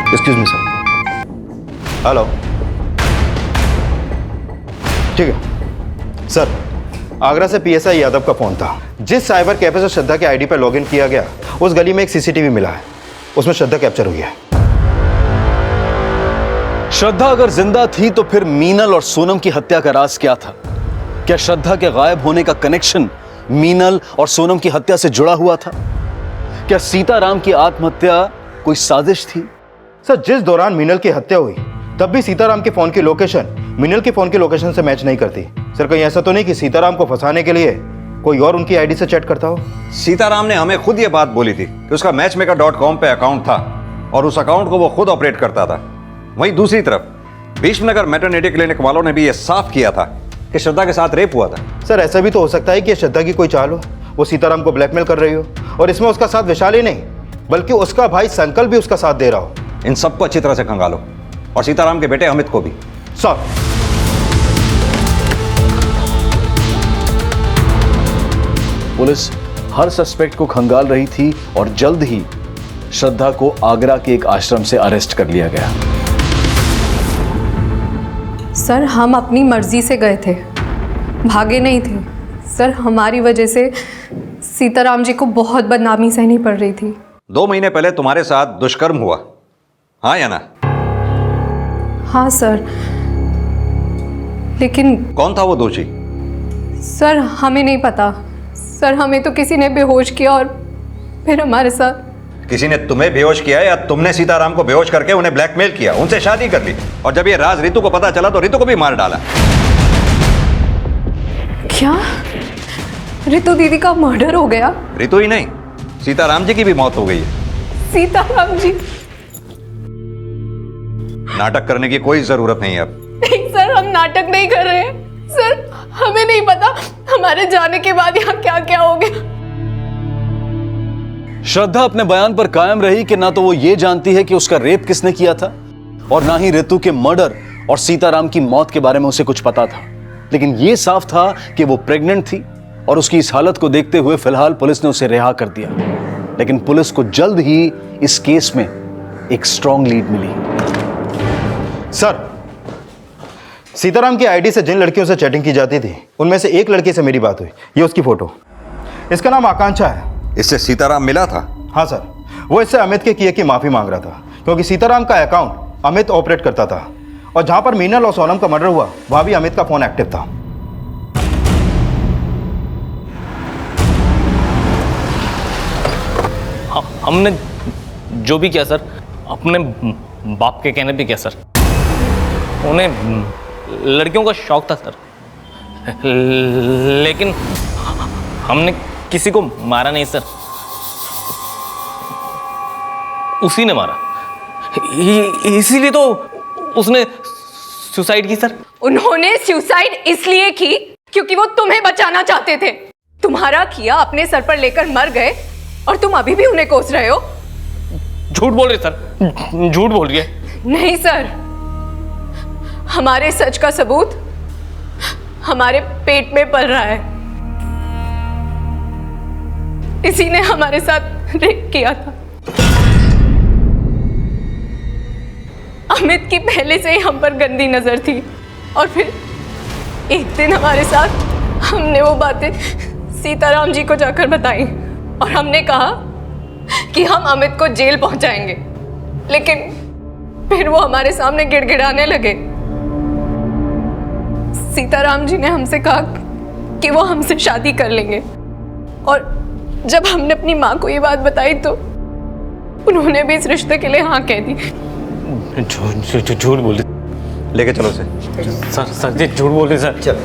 Excuse me sir. हेलो, ठीक है सर। आगरा से पीएसआई यादव का फोन था। जिस साइबर कैफे से श्रद्धा के आईडी पर लॉगिन किया गया उस गली में एक सीसीटीवी मिला है, उसमें श्रद्धा कैप्चर हुई है। श्रद्धा अगर जिंदा थी तो फिर मीनल और सोनम की हत्या का राज क्या था? क्या श्रद्धा के गायब होने का कनेक्शन मीनल और सोनम की हत्या से जुड़ा हुआ था? क्या सीताराम की आत्महत्या कोई साजिश थी? सर, जिस दौरान मीनल की हत्या हुई तब भी सीताराम के फोन की लोकेशन मीनल के फोन की लोकेशन से मैच नहीं करती। सर, कहीं ऐसा तो नहीं कि सीताराम को फंसाने के लिए कोई और उनकी आईडी से चैट करता हो? सीताराम ने हमें खुद ये बात बोली थी कि उसका मैचमेकर.com पे अकाउंट था और उस अकाउंट को वो खुद ऑपरेट करता था। वहीं दूसरी तरफ भीष्मनगर मैटरनिटी क्लिनिक वालों ने भी ये साफ किया था कि श्रद्धा के साथ रेप हुआ था। सर, ऐसा भी तो हो सकता है कि श्रद्धा की कोई चाल हो, वो सीताराम को ब्लैकमेल कर रही हो, और इसमें उसका साथ विशाल ही नहीं बल्कि उसका भाई संकल्प भी उसका साथ दे रहा हो। इन सबको अच्छी तरह से खंगालो, और सीताराम के बेटे अमित को भी। सर, पुलिस हर सस्पेक्ट को खंगाल रही थी और जल्द ही श्रद्धा को आगरा के एक आश्रम से अरेस्ट कर लिया गया। सर, हम अपनी मर्जी से गए थे, भागे नहीं थे। सर, हमारी वजह से सीताराम जी को बहुत बदनामी सहनी पड़ रही थी। 2 महीने पहले तुम्हारे साथ दुष्कर्म हुआ, हाँ या ना? हाँ सर, लेकिन कौन था वो दोषी? सर, हमें नहीं पता। सर, हमें तो किसी ने बेहोश किया और फिर हमारे साथ। किसी ने तुम्हें बेहोश किया या तुमने सीताराम को बेहोश करके उन्हें ब्लैकमेल किया, उनसे शादी कर ली, और जब ये राज रितु को पता चला तो रितु को भी मार डाला? क्या रितु दीदी का मर्डर हो गया? रितु ही नहीं, सीताराम जी की भी मौत हो गई है। सीताराम जी? नाटक करने की कोई जरूरत नहीं है अब। नहीं सर, हम नाटक नहीं कर रहे हैं। सर, हमें नहीं पता हमारे जाने के बाद यहाँ क्या क्या हो गया। श्रद्धा अपने बयान पर कायम रही कि ना तो वो ये जानती है कि उसका रेप किसने किया था, और ना ही रितु के मर्डर और सीताराम की मौत के बारे में उसे कुछ पता था। लेकिन ये साफ था कि वो प्रेग्नेंट थी, और उसकी इस हालत को देखते हुए फिलहाल पुलिस ने उसे रिहा कर दिया। लेकिन पुलिस को जल्द ही इस केस में एक स्ट्रॉन्ग लीड मिली। सर, सीताराम की आईडी से जिन लड़कियों से चैटिंग की जाती थी उनमें से एक लड़की से मेरी बात हुई। ये उसकी फोटो, इसका नाम आकांक्षा है। इससे सीताराम मिला था? हाँ सर, वो इससे अमित के किए की माफी मांग रहा था, क्योंकि सीताराम का अकाउंट अमित ऑपरेट करता था, और जहां पर मीनल और सोनम का मर्डर हुआ वहां भी अमित का फोन एक्टिव था। हमने जो भी किया सर, अपने बाप के कहने पे किया सर। उन्हें लड़कियों का शौक था सर, लेकिन हमने किसी को मारा नहीं सर, उसी ने मारा। इसीलिए तो उसने सुसाइड की सर। उन्होंने सुसाइड इसलिए की क्योंकि वो तुम्हें बचाना चाहते थे। तुम्हारा किया अपने सर पर लेकर मर गए और तुम अभी भी उन्हें कोस रहे हो। झूठ बोल रहे सर, झूठ बोल रही है। नहीं सर, हमारे सच का सबूत हमारे पेट में पल रहा है। इसी ने हमारे साथ रेप किया था। अमित की पहले से ही हम पर गंदी नजर थी, और फिर एक दिन हमारे साथ हमने वो बातें सीताराम जी को जाकर बताई, और हमने कहा कि हम अमित को जेल पहुंचाएंगे। लेकिन फिर वो हमारे सामने गिड़गिड़ाने लगे। सीताराम जी ने हमसे कहा कि वो हमसे शादी कर लेंगे, और जब हमने अपनी माँ को ये बात बताई तो उन्होंने भी इस रिश्ते के लिए हाँ कह दी। झूठ बोल रहे। लेके चलो उसे। सर जी झूठ बोल रहे सर। चल।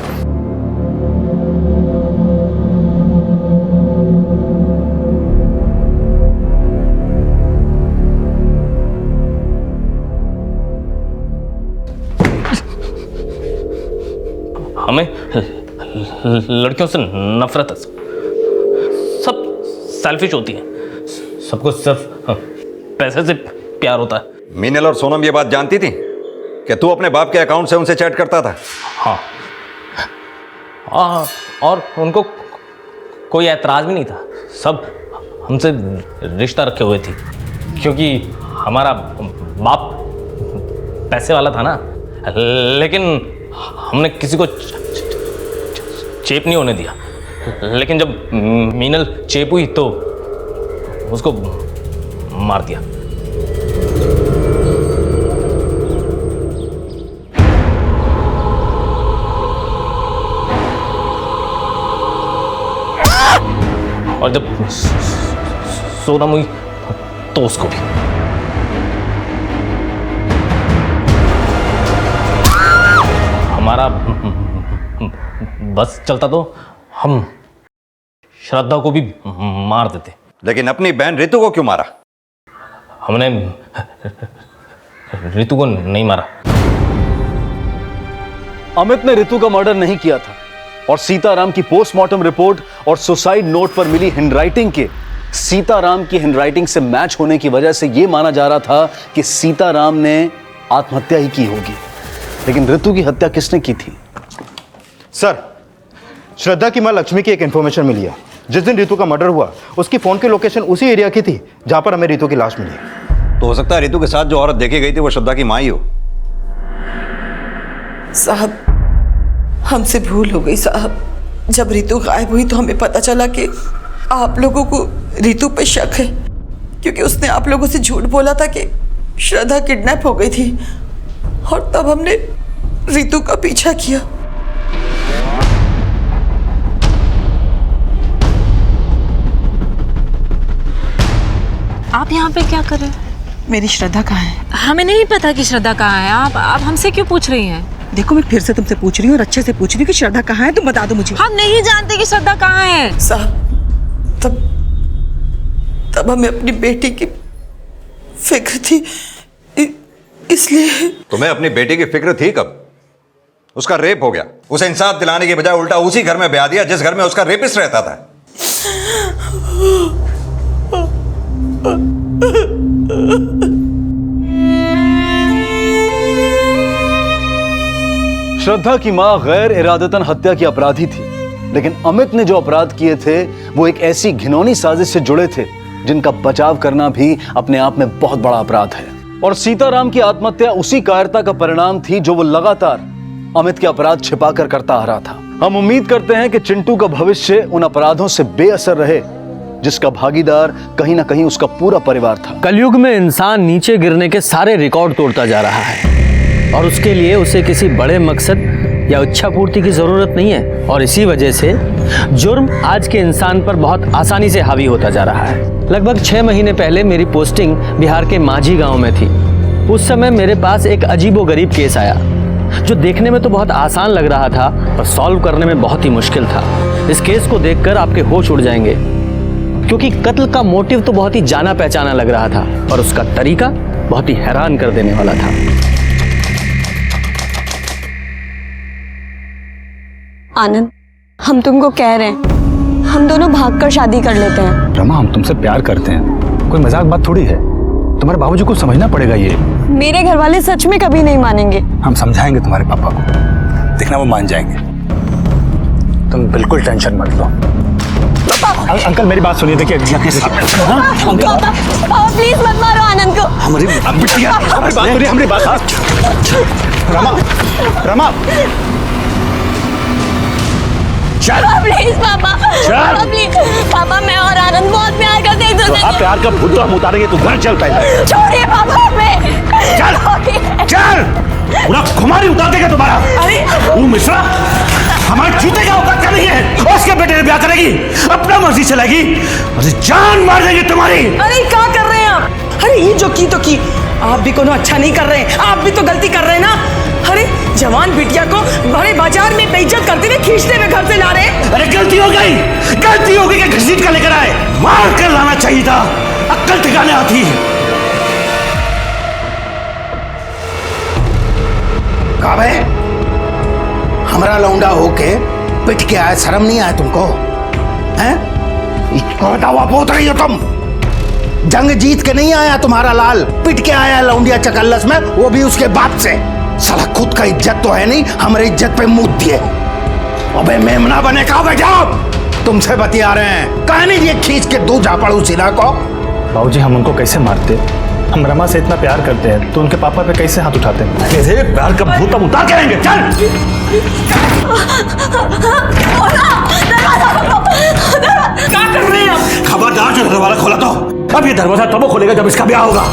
हमें लड़कियों से नफरत है, सब सेल्फिश होती हैं, सबको सिर्फ पैसे से प्यार होता है। मीनल और सोनम ये बात जानती थी कि तू अपने बाप के अकाउंट से उनसे चैट करता था? हाँ, और उनको कोई ऐतराज़ भी नहीं था, सब हमसे रिश्ता रखे हुए थे, क्योंकि हमारा बाप पैसे वाला था ना। लेकिन हमने किसी को चेप नहीं होने दिया, लेकिन जब मीनल चेप हुई तो उसको मार दिया। और जब सोनम हुई तो उसको भी। हमारा बस चलता तो हम श्रद्धा को भी मार देते। लेकिन अपनी बहन रितु को क्यों मारा? हमने रितु को नहीं मारा। अमित ने रितु का मर्डर नहीं किया था, और सीताराम की पोस्टमार्टम रिपोर्ट और सुसाइड नोट पर मिली हैंडराइटिंग के सीताराम की हैंडराइटिंग से मैच होने की वजह से यह माना जा रहा था कि सीताराम ने आत्महत्या ही की होगी। लेकिन रितु की हत्या किसने की थी? सर, श्रद्धा की मां लक्ष्मी की एक इंफॉर्मेशन मिली है। जिस दिन रितु का मर्डर हुआ उसकी फोन की लोकेशन उसी एरिया की थी जहां पर हमें रितु की लाश मिली। तो हो सकता है रितु के साथ जो औरत देखी गई थी वो श्रद्धा की मां ही हो। साहब, हमसे भूल हो गई साहब। जब रितु गायब हुई तो हमें पता चला कि आप लोगों को रितु पे शक है, क्योंकि उसने आप लोगों से झूठ बोला था कि श्रद्धा किडनैप हो गई थी, और तब हमने रितु का पीछा किया। आप यहाँ पे क्या कर रहे हैं? मेरी श्रद्धा कहाँ है? हमें नहीं पता कि श्रद्धा कहाँ है। आप हमसे क्यों पूछ रही हैं? देखो, मैं फिर से तुमसे पूछ रही हूँ और अच्छे से पूछ रही हूँ कि श्रद्धा कहाँ है, तुम बता दो मुझे। हम नहीं जानते कि श्रद्धा कहाँ है। साहब, तब हमें अपनी बेटी की फिक्र थी, इसलिए। तुम्हें अपनी बेटी की फिक्र थी कब? उसका रेप हो गया, उसे इंसाफ दिलाने के बजाय उल्टा उसी घर में ब्याह दिया जिस घर में उसका रेपिस्ट रहता था। श्रद्धा की मां गैर इरादतन हत्या की अपराधी थी, लेकिन अमित ने जो अपराध किए थे वो एक ऐसी घिनौनी साजिश से जुड़े थे जिनका बचाव करना भी अपने आप में बहुत बड़ा अपराध है। और सीताराम की आत्महत्या उसी कायरता का परिणाम थी जो वो लगातार अमित के अपराध छिपाकर करता आ रहा था। हम उम्मीद करते हैं कि चिंटू का भविष्य उन अपराधों से बेअसर रहे जिसका भागीदार कहीं ना कहीं उसका पूरा परिवार था। कलयुग में इंसान नीचे गिरने के सारे रिकॉर्ड तोड़ता जा रहा है, और उसके लिए उसे किसी बड़े मकसद या इच्छा पूर्ति की जरूरत नहीं है, और इसी वजह से जुर्म आज के इंसान पर बहुत आसानी से हावी होता जा रहा है। लगभग 6 महीने पहले मेरी पोस्टिंग बिहार के माझी गांव में थी। उस समय मेरे पास एक अजीबोगरीब केस आया जो देखने में तो बहुत आसान लग रहा था, पर सॉल्व करने में बहुत ही मुश्किल था। इस केस को देखकर आपके होश उड़ जाएंगे, क्योंकि कत्ल का मोटिव तो बहुत ही जाना पहचाना लग रहा था, और उसका तरीका बहुत ही हैरान कर देने वाला था। आनंद, हम तुमको कह रहे हैं, हम दोनों भागकर शादी कर लेते हैं। रमा, हम तुमसे प्यार करते हैं, कोई मजाक बात थोड़ी है। तुम्हारे बाबूजी को समझना पड़ेगा ये। मेरे घर वाले सच में कभी नहीं मानेंगे। हम समझाएंगे तुम्हारे पापा को, देखना वो मान जाएंगे। तुम बिल्कुल टेंशन मत लो। अंकल मेरी बात सुनिए, देखिए प्लीज मत मारो आनंद को। हमारी बात रमा, चल प्लीज पापा, पापा प्लीज, पापा मैं और आनंद बहुत प्यार करते हैं। तो आप प्यार का भूत तो हम उतारेंगे, तू घर चल पहले। छोड़िए पापा हमें। चल चल, पूरा खुमारी उतार देगा तुम्हारा। तू मिश्रा हमारे जूते का औकात नहीं है, उसके बेटे ने ब्याह करेगी, अपना मर्जी चलेगी, अरे जान मार देंगे तुम्हारी। अरे क्या कर रहे हैं आप? अरे ये जो की तो की, आप भी कोनो अच्छा नहीं कर रहे हैं, आप भी तो गलती कर रहे हैं ना। अरे जवान बिटिया को बड़े बाजार में बेइज्जत करते हुए खींचते हुए घर से ला रहे हैं। अरे गलती हो गई कि घसीट कर लेकर आए, मार कर लाना चाहिए था, अक्ल ठिकाने आती है। काबे हमारा लौंडा होके पिट के आए, शर्म नहीं आया तुमको? हैं? इसको दावा बोल रही हो तुम? जंग जीत के नहीं आया तुम्हारा लाल, पिट के आया लौंडिया चकल्लस में, वो भी उसके बाप से। साला खुद का इज्जत तो है नहीं, हमारी इज्जत पे मुंह दिए। अबे मेमना बने का बेटा, तुमसे बतिया रहे हैं, कहा नहीं ये खींच के दो झापड़ू सिला को। बाबूजी हम उनको कैसे मारते? हम रमा से इतना प्यार करते हैं तो उनके पापा पे कैसे हाथ उठाते हैं? कैसे प्यार का भूत हम उतार के रहेंगे। चल क्या कर रहे हैं आप? खबरदार जो दरवाजा खोला तो अब ये दरवाजा तब खोलेगा जब इसका ब्याह होगा।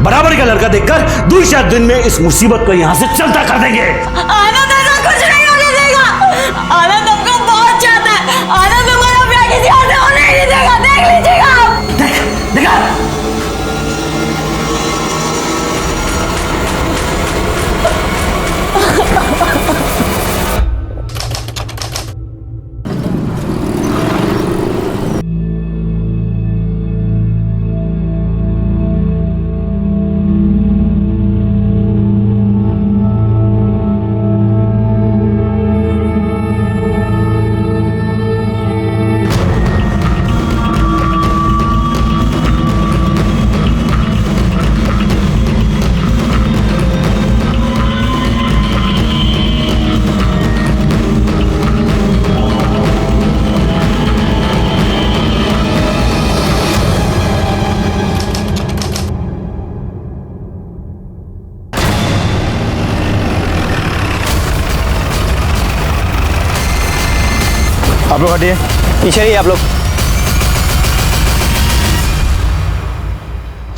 बराबर का लड़का देखकर 2-4 दिन में इस मुसीबत को यहाँ से चलता कर देंगे। आनंद ऐसा कुछ नहीं होने देगा। आनंद हमको बहुत चाहता है। आनंद हमारा ब्याह किसी और से होने नहीं देगा, देख लीजिएगा आप। देखा आप लोग हटिए, पीछे ही आप लोग।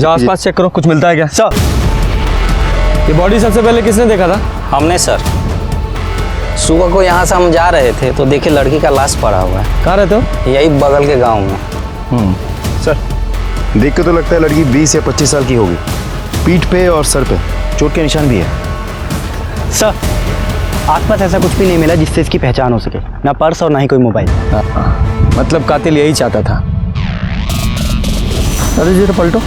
जाओ आसपास चेक करो, कुछ मिलता है क्या? सर ये बॉडी सबसे पहले किसने देखा था? हमने सर। सुबह को यहाँ से हम जा रहे थे तो देखे लड़की का लाश पड़ा हुआ है। कहाँ रहते हो? यही बगल के गांव में। सर देख के तो लगता है लड़की 20 या 25 साल की होगी। पीठ पे और सर पे चोट के निशान भी है। सर आसपास ऐसा कुछ भी नहीं मिला जिससे इसकी पहचान हो सके, ना पर्स और ना ही कोई मोबाइल। मतलब कातिल यही चाहता था। अरे जी तो पलटो।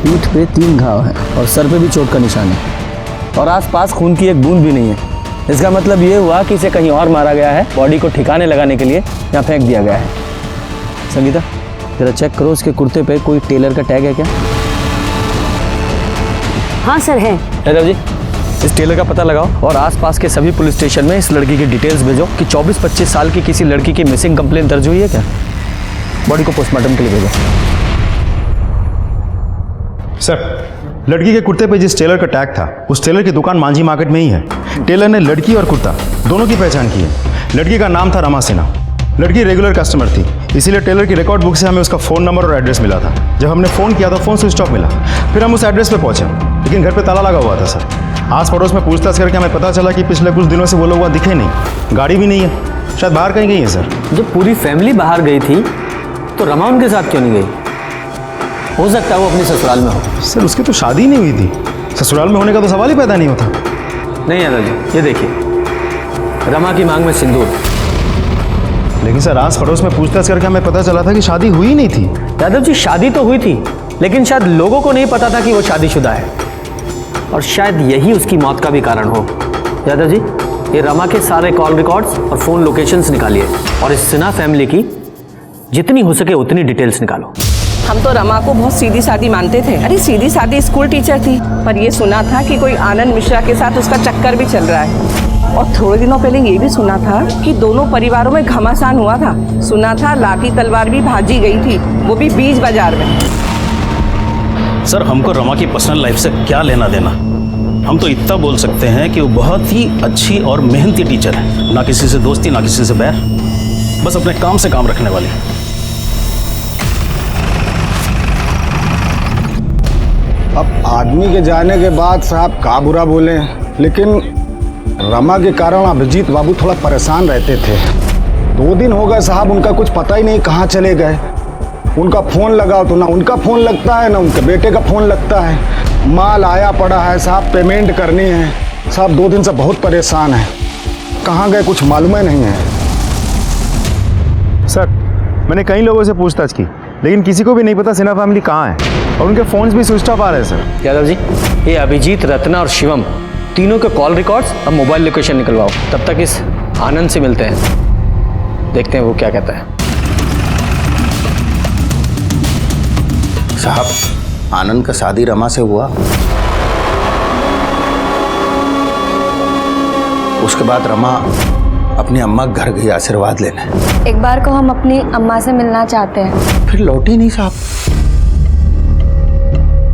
पीठ पे 3 घाव है और सर पे भी चोट का निशान है और आसपास खून की एक बूंद भी नहीं है। इसका मतलब ये हुआ कि इसे कहीं और मारा गया है, बॉडी को ठिकाने लगाने के लिए यहाँ फेंक दिया गया है। संगीता जरा चेक करो, इसके कुर्ते पे कोई टेलर का टैग है क्या? हाँ सर है। यादव जी इस टेलर का पता लगाओ और आसपास के सभी पुलिस स्टेशन में इस लड़की की डिटेल्स भेजो कि 24-25 साल की किसी लड़की की मिसिंग कंप्लेंट दर्ज हुई है क्या। बॉडी को पोस्टमार्टम के लिए भेजो। सर लड़की के कुर्ते पे जिस टेलर का टैग था उस टेलर की दुकान मांझी मार्केट में ही है। टेलर ने लड़की और कुर्ता दोनों की पहचान की है। लड़की का नाम था रमा सिन्हा। लड़की रेगुलर कस्टमर थी, इसीलिए टेलर की रिकॉर्ड बुक से हमें उसका फ़ोन नंबर और एड्रेस मिला था। जब हमने फ़ोन किया तो फ़ोन स्विच ऑफ मिला। फिर हम उस एड्रेस पे पहुंचे, लेकिन घर पे ताला लगा हुआ था सर। आस पड़ोस में पूछताछ करके हमें पता चला कि पिछले कुछ दिनों से वो लोग वहाँ दिखे नहीं, गाड़ी भी नहीं है, शायद बाहर कहीं गई है सर। जब पूरी फैमिली बाहर गई थी तो रमा उनके साथ क्यों नहीं गई? हो सकता है वो अपने ससुराल में हो। सर उसकी तो शादी नहीं हुई थी, ससुराल में होने का तो सवाल ही पैदा नहीं होता। नहीं यादव जी ये देखिए, रमा की मांग में सिंदूर। लेकिन सर आस पड़ोस में पूछताछ करके हमें पता चला था कि शादी हुई नहीं थी। यादव जी शादी तो हुई थी, लेकिन शायद लोगों को नहीं पता था कि वो शादीशुदा है और शायद यही उसकी मौत का भी कारण हो। यादव जी ये रमा के सारे कॉल रिकॉर्ड्स और फ़ोन लोकेशंस निकालिए और इस सिन्हा फैमिली की जितनी हो सके उतनी डिटेल्स निकालो। हम तो रमा को बहुत सीधी सादी मानते थे। अरे सीधी सादी स्कूल टीचर थी, पर ये सुना था कि कोई आनंद मिश्रा के साथ उसका चक्कर भी चल रहा है। और थोड़े दिनों पहले ये भी सुना था कि दोनों परिवारों में घमासान हुआ था। सुना था लाठी तलवार भी भाजी गई थी, वो भी बीच बाजार में। सर हमको रमा की पर्सनल लाइफ से क्या लेना देना, हम तो इतना बोल सकते हैं कि वो बहुत ही अच्छी और मेहनती टीचर है, ना किसी से दोस्ती ना किसी से बैर, बस अपने काम से काम रखने वाली। अब आदमी के जाने के बाद साहब का बुरा बोले, लेकिन रमा के कारण अभिजीत बाबू थोड़ा परेशान रहते थे। 2 दिन हो गए साहब, उनका कुछ पता ही नहीं कहाँ चले गए। उनका फ़ोन लगाओ तो ना उनका फ़ोन लगता है ना उनके बेटे का फ़ोन लगता है। माल आया पड़ा है साहब, पेमेंट करनी है साहब। 2 दिन से बहुत परेशान है, कहाँ गए कुछ मालूम ही नहीं है। सर मैंने कई लोगों से पूछताछ की, लेकिन किसी को भी नहीं पता सिन्हा फैमिली कहाँ है, और उनके फ़ोन्स भी स्विच ऑफ आ रहे हैं सर। यादव जी, ये अभिजीत, रत्ना और शिवम तीनों के कॉल रिकॉर्ड्स और मोबाइल लोकेशन निकलवाओ। तब तक इस आनंद से मिलते हैं, देखते हैं वो क्या कहता है। साहब आनंद का शादी रमा से हुआ, उसके बाद रमा अपनी अम्मा के घर गई आशीर्वाद लेने। एक बार को हम अपनी अम्मा से मिलना चाहते हैं। फिर लौटी नहीं साहब।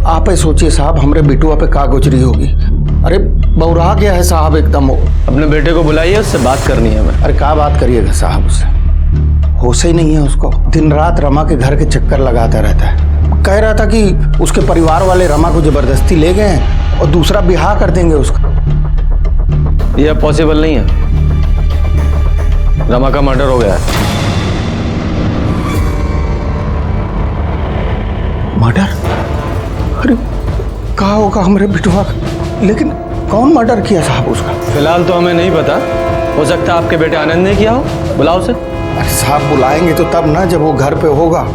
आप ही सोचिए साहब, हमरे बिटुआ पे का गुजरी होगी। अरे बौरा गया है साहब एकदम। अपने बेटे को बुलाइए, उससे बात करनी है हमें। अरे क्या बात करिएगा साहब, उससे होश ही नहीं है उसको। दिन रात रमा के घर के चक्कर लगाता रहता है। कह रहा था कि उसके परिवार वाले रमा को जबरदस्ती ले गए और दूसरा ब्याह कर देंगे उसका। यह पॉसिबल नहीं है, रमा का मर्डर हो गया है। मर्डर? अरे कहा होगा हमारे बिटुआ का, लेकिन कौन मर्डर किया साहब उसका? फिलहाल तो हमें नहीं पता, हो सकता है आपके बेटे आनंद ने किया हो। बुलाओ उसे। अरे साहब बुलाएंगे तो तब ना, जब वो घर पे होगा।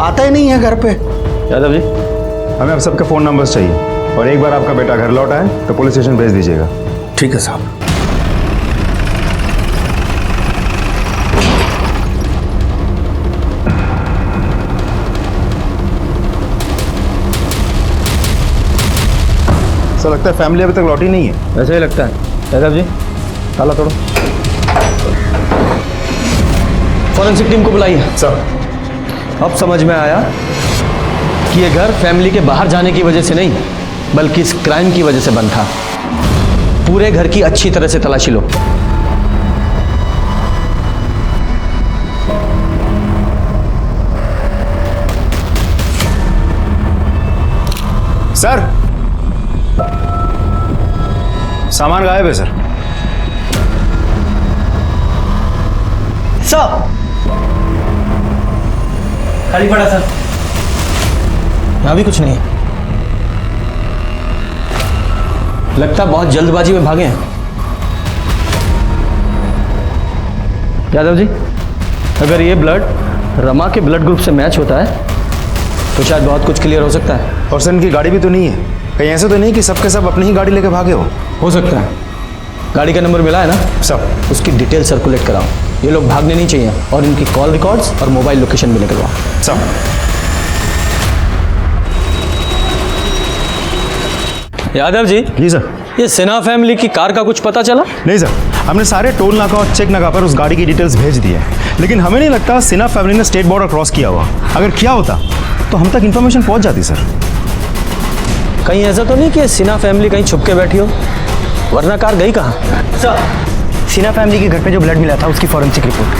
आता ही नहीं है घर पे। यादव जी, हमें आप सबके फ़ोन नंबर्स चाहिए, और एक बार आपका बेटा घर लौटा है तो पुलिस स्टेशन भेज दीजिएगा। ठीक है साहब। सर लगता है फैमिली अभी तक लौटी नहीं है। ऐसा ही लगता है। यादव जी, ताला तोड़ो। फॉरेंसिक टीम को बुलाइए। सर अब समझ में आया कि ये घर फैमिली के बाहर जाने की वजह से नहीं, बल्कि इस क्राइम की वजह से बंद था। पूरे घर की अच्छी तरह से तलाशी लो। सर सामान गायब है सर। सर खाली पड़ा सर, यहाँ भी कुछ नहीं है। लगता बहुत जल्दबाजी में भागे हैं। यादव जी, अगर ये ब्लड रमा के ब्लड ग्रुप से मैच होता है तो शायद बहुत कुछ क्लियर हो सकता है। और सर इनकी गाड़ी भी तो नहीं है, कहीं ऐसे तो नहीं कि सबके सब अपनी ही गाड़ी लेके भागे हो सकता है। गाड़ी का नंबर मिला है ना सब, उसकी डिटेल सर्कुलेट कराओ। ये लोग भागने नहीं चाहिए, और इनकी कॉल रिकॉर्ड्स और मोबाइल लोकेशन भी निकलवाओ। सब। यादव जी। जी सर। ये सिन्हा फैमिली की कार का कुछ पता चला? नहीं सर, हमने सारे टोल नाका और चेक नाका पर उस गाड़ी की डिटेल्स भेज दी है, लेकिन हमें नहीं लगता सिन्हा फैमिली ने स्टेट बॉर्डर क्रॉस किया हुआ। अगर किया होता तो हम तक इन्फॉर्मेशन पहुंच जाती सर। कहीं ऐसा तो नहीं कि सिन्हा फैमिली कहीं छुप के बैठी हो, वरना कार गई कहाँ? सर, सिन्हा फैमिली के घर पे जो ब्लड मिला था उसकी फॉरेंसिक रिपोर्ट।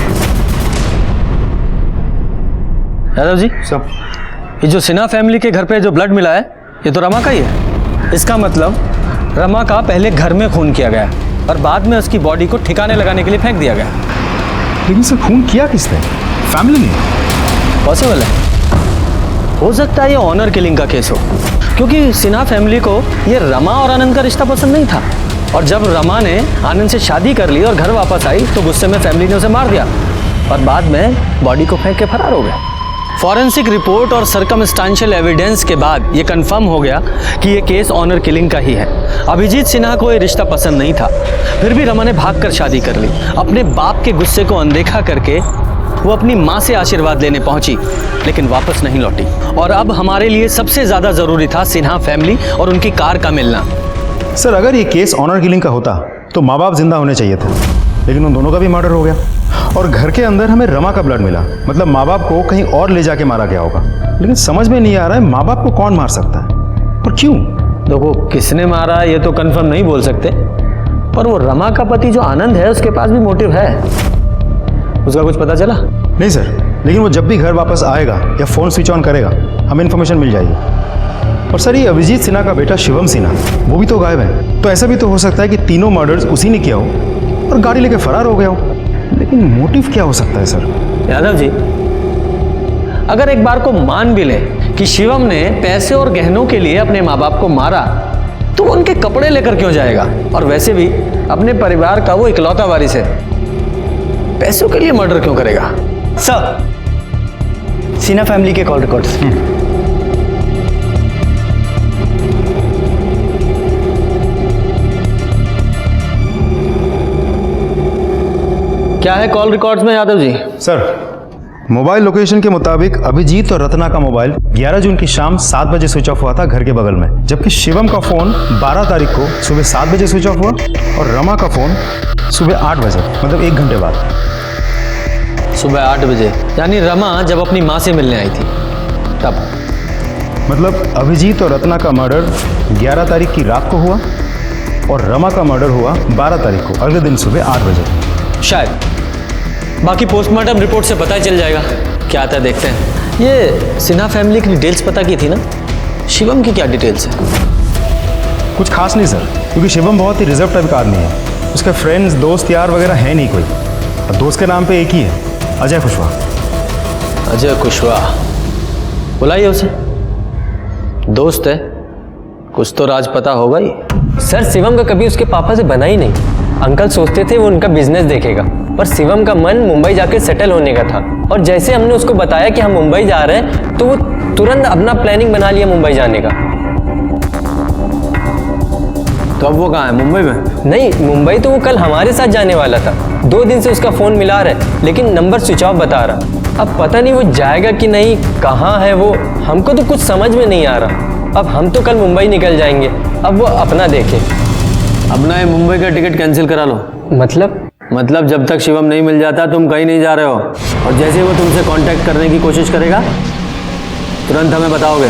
यादव जी, सब ये जो सिन्हा फैमिली के घर पे जो ब्लड मिला है, ये तो रमा का ही है। इसका मतलब रमा का पहले घर में खून किया गया और बाद में उसकी बॉडी को ठिकाने लगाने के लिए फेंक दिया गया। लेकिन सर खून किया किसने? फैमिली ने। पॉसिबल है, हो सकता है ये ऑनर किलिंग का केस हो, क्योंकि सिन्हा फैमिली को ये रमा और आनंद का रिश्ता पसंद नहीं था, और जब रमा ने आनंद से शादी कर ली और घर वापस आई तो गुस्से में फैमिली ने उसे मार दिया और बाद में बॉडी को फेंक के फरार हो गया। फॉरेंसिक रिपोर्ट और सर्कमस्टांशियल एविडेंस के बाद ये कंफर्म हो गया कि ये केस ऑनर किलिंग का ही है। अभिजीत सिन्हा को ये रिश्ता पसंद नहीं था, फिर भी रमा ने भागकर शादी कर ली। अपने बाप के गुस्से को अनदेखा करके वो अपनी माँ से आशीर्वाद लेने पहुंची, लेकिन वापस नहीं लौटी। और अब हमारे लिए सबसे ज़्यादा ज़रूरी था सिन्हा फैमिली और उनकी कार का मिलना। सर अगर ये केस ऑनर किलिंग का होता तो माँ बाप जिंदा होने चाहिए थे, लेकिन उन दोनों का भी मर्डर हो गया, और घर के अंदर हमें रमा का ब्लड मिला। मतलब माँ बाप को कहीं और ले जाके मारा गया होगा, लेकिन समझ में नहीं आ रहा है माँ बाप को कौन मार सकता है और क्यों। देखो किसने मारा ये तो कंफर्म नहीं बोल सकते, पर वो रमा का पति जो आनंद है उसके पास भी मोटिव है। उसका कुछ पता चला? नहीं सर, लेकिन वो जब भी घर वापस आएगा या फ़ोन स्विच ऑन करेगा हमें इन्फॉर्मेशन मिल जाएगी। और सर, ये अभिजीत सिन्हा का बेटा शिवम सिन्हा वो भी तो गायब है, तो ऐसा भी तो हो सकता है कि तीनों मर्डर्स उसी ने किया हो और गाड़ी लेके फरार हो गया हो। लेकिन मोटिव क्या हो सकता है सर? यादव जी, अगर एक बार को मान भी ले कि शिवम ने पैसे और गहनों के लिए अपने माँ बाप को मारा, तो वो उनके कपड़े लेकर क्यों जाएगा? और वैसे भी अपने परिवार का वो इकलौता वारिस है, पैसों के लिए मर्डर क्यों करेगा? सर, सिन्हा फैमिली के कॉल रिकॉर्ड्स। क्या है कॉल रिकॉर्ड्स में Yadav ji? Sir, mobile location के मुताबिक अभिजीत और रत्ना का मोबाइल 11 जून की शाम 7 बजे स्विच ऑफ हुआ था घर के बगल में, जबकि शिवम का फोन 12 तारीख को सुबह 7 बजे स्विच ऑफ हुआ और रमा का फोन सुबह 8 बजे, मतलब 1 घंटे बाद। सुबह 8 बजे, यानी रमा जब अपनी माँ से मिलने आई थी तब। मतलब अभिजीत और रत्ना का मर्डर 11 तारीख की रात को हुआ और रमा का मर्डर हुआ 12 तारीख को अगले दिन सुबह 8 बजे शायद। बाकी पोस्टमार्टम रिपोर्ट से पता चल जाएगा क्या आता है, देखते हैं। ये सिन्हा फैमिली की डिटेल्स पता की थी ना, शिवम की क्या डिटेल्स है? कुछ खास नहीं सर, क्योंकि शिवम बहुत ही रिजर्व टाइप का आदमी है। उसके फ्रेंड्स, दोस्त यार वगैरह है नहीं कोई, और दोस्त के नाम पे एक ही है, अजय कुशवाहा। अजय कुशवाहा, बुलाइए उसे। दोस्त है, कुछ तो राज पता होगा ही। सर, शिवम का कभी उसके पापा से बना ही नहीं। अंकल सोचते थे वो उनका बिजनेस देखेगा, पर शिवम का मन मुंबई जाकर सेटल होने का था। और जैसे हमने उसको बताया कि हम मुंबई जा रहे हैं, तो वो तुरंत अपना प्लानिंग बना लिया मुंबई जाने का। तो अब वो कहाँ है? मुंबई में? नहीं, मुंबई तो वो कल हमारे साथ जाने वाला था। 2 दिन से उसका फ़ोन मिला रहा है, लेकिन नंबर स्विच ऑफ बता रहा। अब पता नहीं वो जाएगा कि नहीं, कहाँ है वो, हमको तो कुछ समझ में नहीं आ रहा। अब हम तो कल मुंबई निकल जाएंगे, अब वो अपना देखे। अपना ये मुंबई का टिकट कैंसिल करा लो। मतलब जब तक शिवम नहीं मिल जाता तुम कहीं नहीं जा रहे हो, और जैसे वो तुमसे कांटेक्ट करने की कोशिश करेगा तुरंत हमें बताओगे।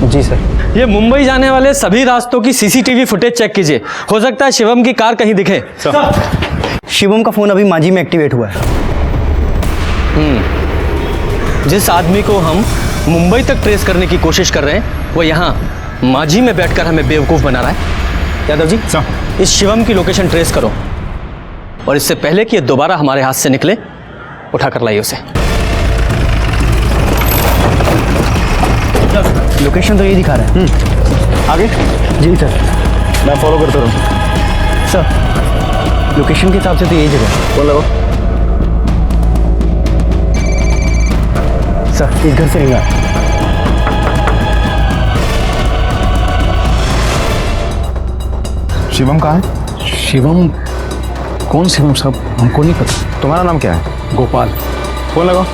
जी सर। ये मुंबई जाने वाले सभी रास्तों की सीसीटीवी फुटेज चेक कीजिए, हो सकता है शिवम की कार कहीं दिखे। शिवम का फोन अभी मांझी में एक्टिवेट हुआ है। जिस आदमी को हम मुंबई तक ट्रेस करने की कोशिश कर रहे हैं, वो यहाँ मांझी में बैठकर हमें बेवकूफ़ बना रहा है। यादव जी, इस शिवम की लोकेशन ट्रेस करो, और इससे पहले कि ये दोबारा हमारे हाथ से निकले, उठा कर लाइए उसे। लोकेशन तो यही दिखा रहा है। आगे? जी सर, मैं फॉलो करता रहूँ। सर, लोकेशन के हिसाब से तो यही जगह है। फोन लगाओ। सर, इस घर से नहीं आ। शिवम कहाँ है? शिवम? कौन शिवम साहब? हमको नहीं पता। तुम्हारा नाम क्या है? गोपाल। फोन लगाओ।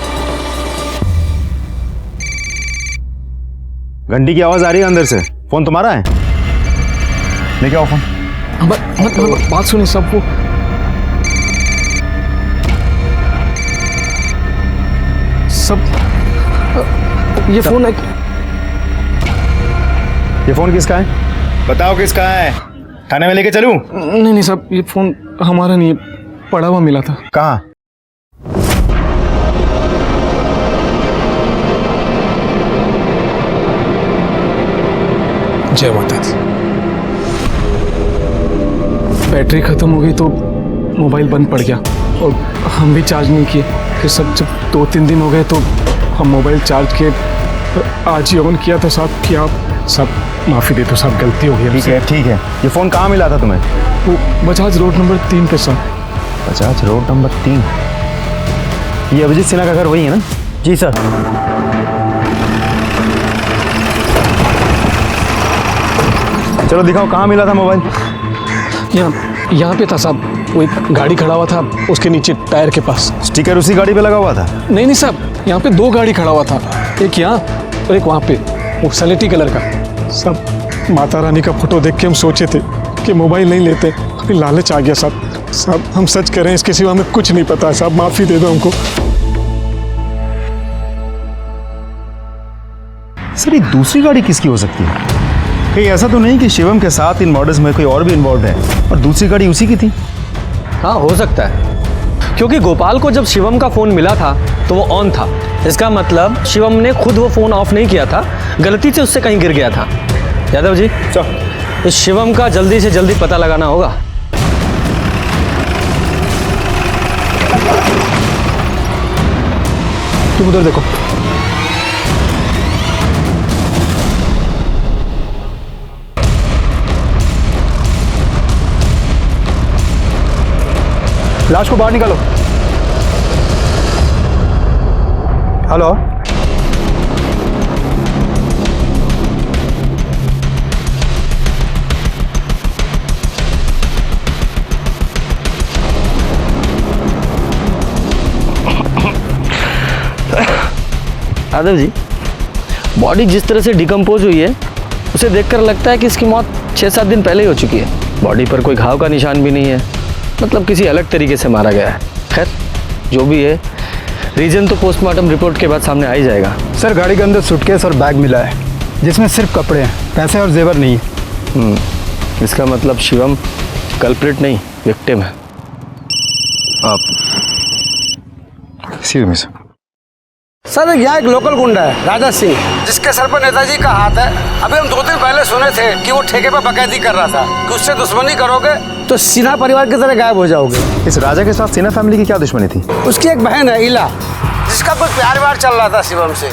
घंटी की आवाज आ रही है अंदर से। फोन तुम्हारा है? लेके आओ फोन। बात सुनिए सब। वो सब ये फोन है। ये फोन किसका है? बताओ किसका है? थाने में लेके चलूं? नहीं साहब, ये फोन हमारा नहीं है, पड़ा हुआ मिला था। कहाँ? जय माता दी। बैटरी खत्म हो गई तो मोबाइल बंद पड़ गया, और हम भी चार्ज नहीं किए। फिर सब जब 2-3 दिन हो गए तो हम मोबाइल चार्ज किए, आज ही ऑन किया था साहब। कि आप सब माफ़ी दे दो साहब, गलती हो गई। ठीक है। ये फ़ोन कहाँ मिला था तुम्हें? वो बजाज रोड नंबर 3 पे सर। Bajaj road number 3? ये अभिजीत सिन्हा का घर वही है ना? जी सर। चलो दिखाओ कहाँ मिला था मोबाइल। यहाँ पे था साहब, वो एक गाड़ी खड़ा हुआ था उसके नीचे टायर के पास। स्टिकर उसी गाड़ी पे लगा हुआ था? नहीं साहब, यहाँ पे 2 गाड़ी खड़ा हुआ था, एक यहाँ और एक वहाँ पे, वो सलेटी कलर का। सब माता रानी का फोटो देख के हम सोचे थे कि मोबाइल नहीं लेते, अभी लालच आ गया साहब। हम सच कह रहे हैं, इसके सिवा हमें कुछ नहीं पता है साहब, माफ़ी दे दो हमको। सर, ये दूसरी गाड़ी किसकी हो सकती है? कहीं ऐसा तो नहीं कि शिवम के साथ इन मर्डर्स में कोई और भी इन्वॉल्व है और दूसरी गाड़ी उसी की थी? हाँ हो सकता है, क्योंकि गोपाल को जब शिवम का फ़ोन मिला था तो वो ऑन था। इसका मतलब शिवम ने खुद वो फ़ोन ऑफ नहीं किया था, गलती से उससे कहीं गिर गया था। यादव जी इस शिवम का जल्दी से जल्दी पता लगाना होगा। तुम उधर देखो। लाश को बाहर निकालो। हेलो, यादव जी बॉडी जिस तरह से डिकम्पोज हुई है उसे देखकर लगता है कि इसकी मौत 6-7 दिन पहले ही हो चुकी है। बॉडी पर कोई घाव का निशान भी नहीं है, मतलब किसी अलग तरीके से मारा गया है। खैर जो भी है, रीजन तो पोस्टमार्टम रिपोर्ट के बाद सामने आ ही जाएगा। सर गाड़ी के अंदर सूटकेस और बैग मिला है जिसमें सिर्फ कपड़े हैं, पैसे और जेवर नहीं है। इसका मतलब शिवम कल्प्रिट नहीं विक्टिम है। आप सी में सर यहाँ एक लोकल गुंडा है राजा सिंह, जिसके सर पर नेताजी का हाथ है। अभी हम 2 दिन पहले सुने थे कि वो ठेके पर बकैती कर रहा था कि उससे दुश्मनी करोगे तो सिन्हा परिवार की तरह गायब हो जाओगे। इस राजा के साथ सिन्हा फैमिली की क्या दुश्मनी थी? उसकी एक बहन है इला, जिसका कुछ प्यार व्यार चल रहा था शिवम से।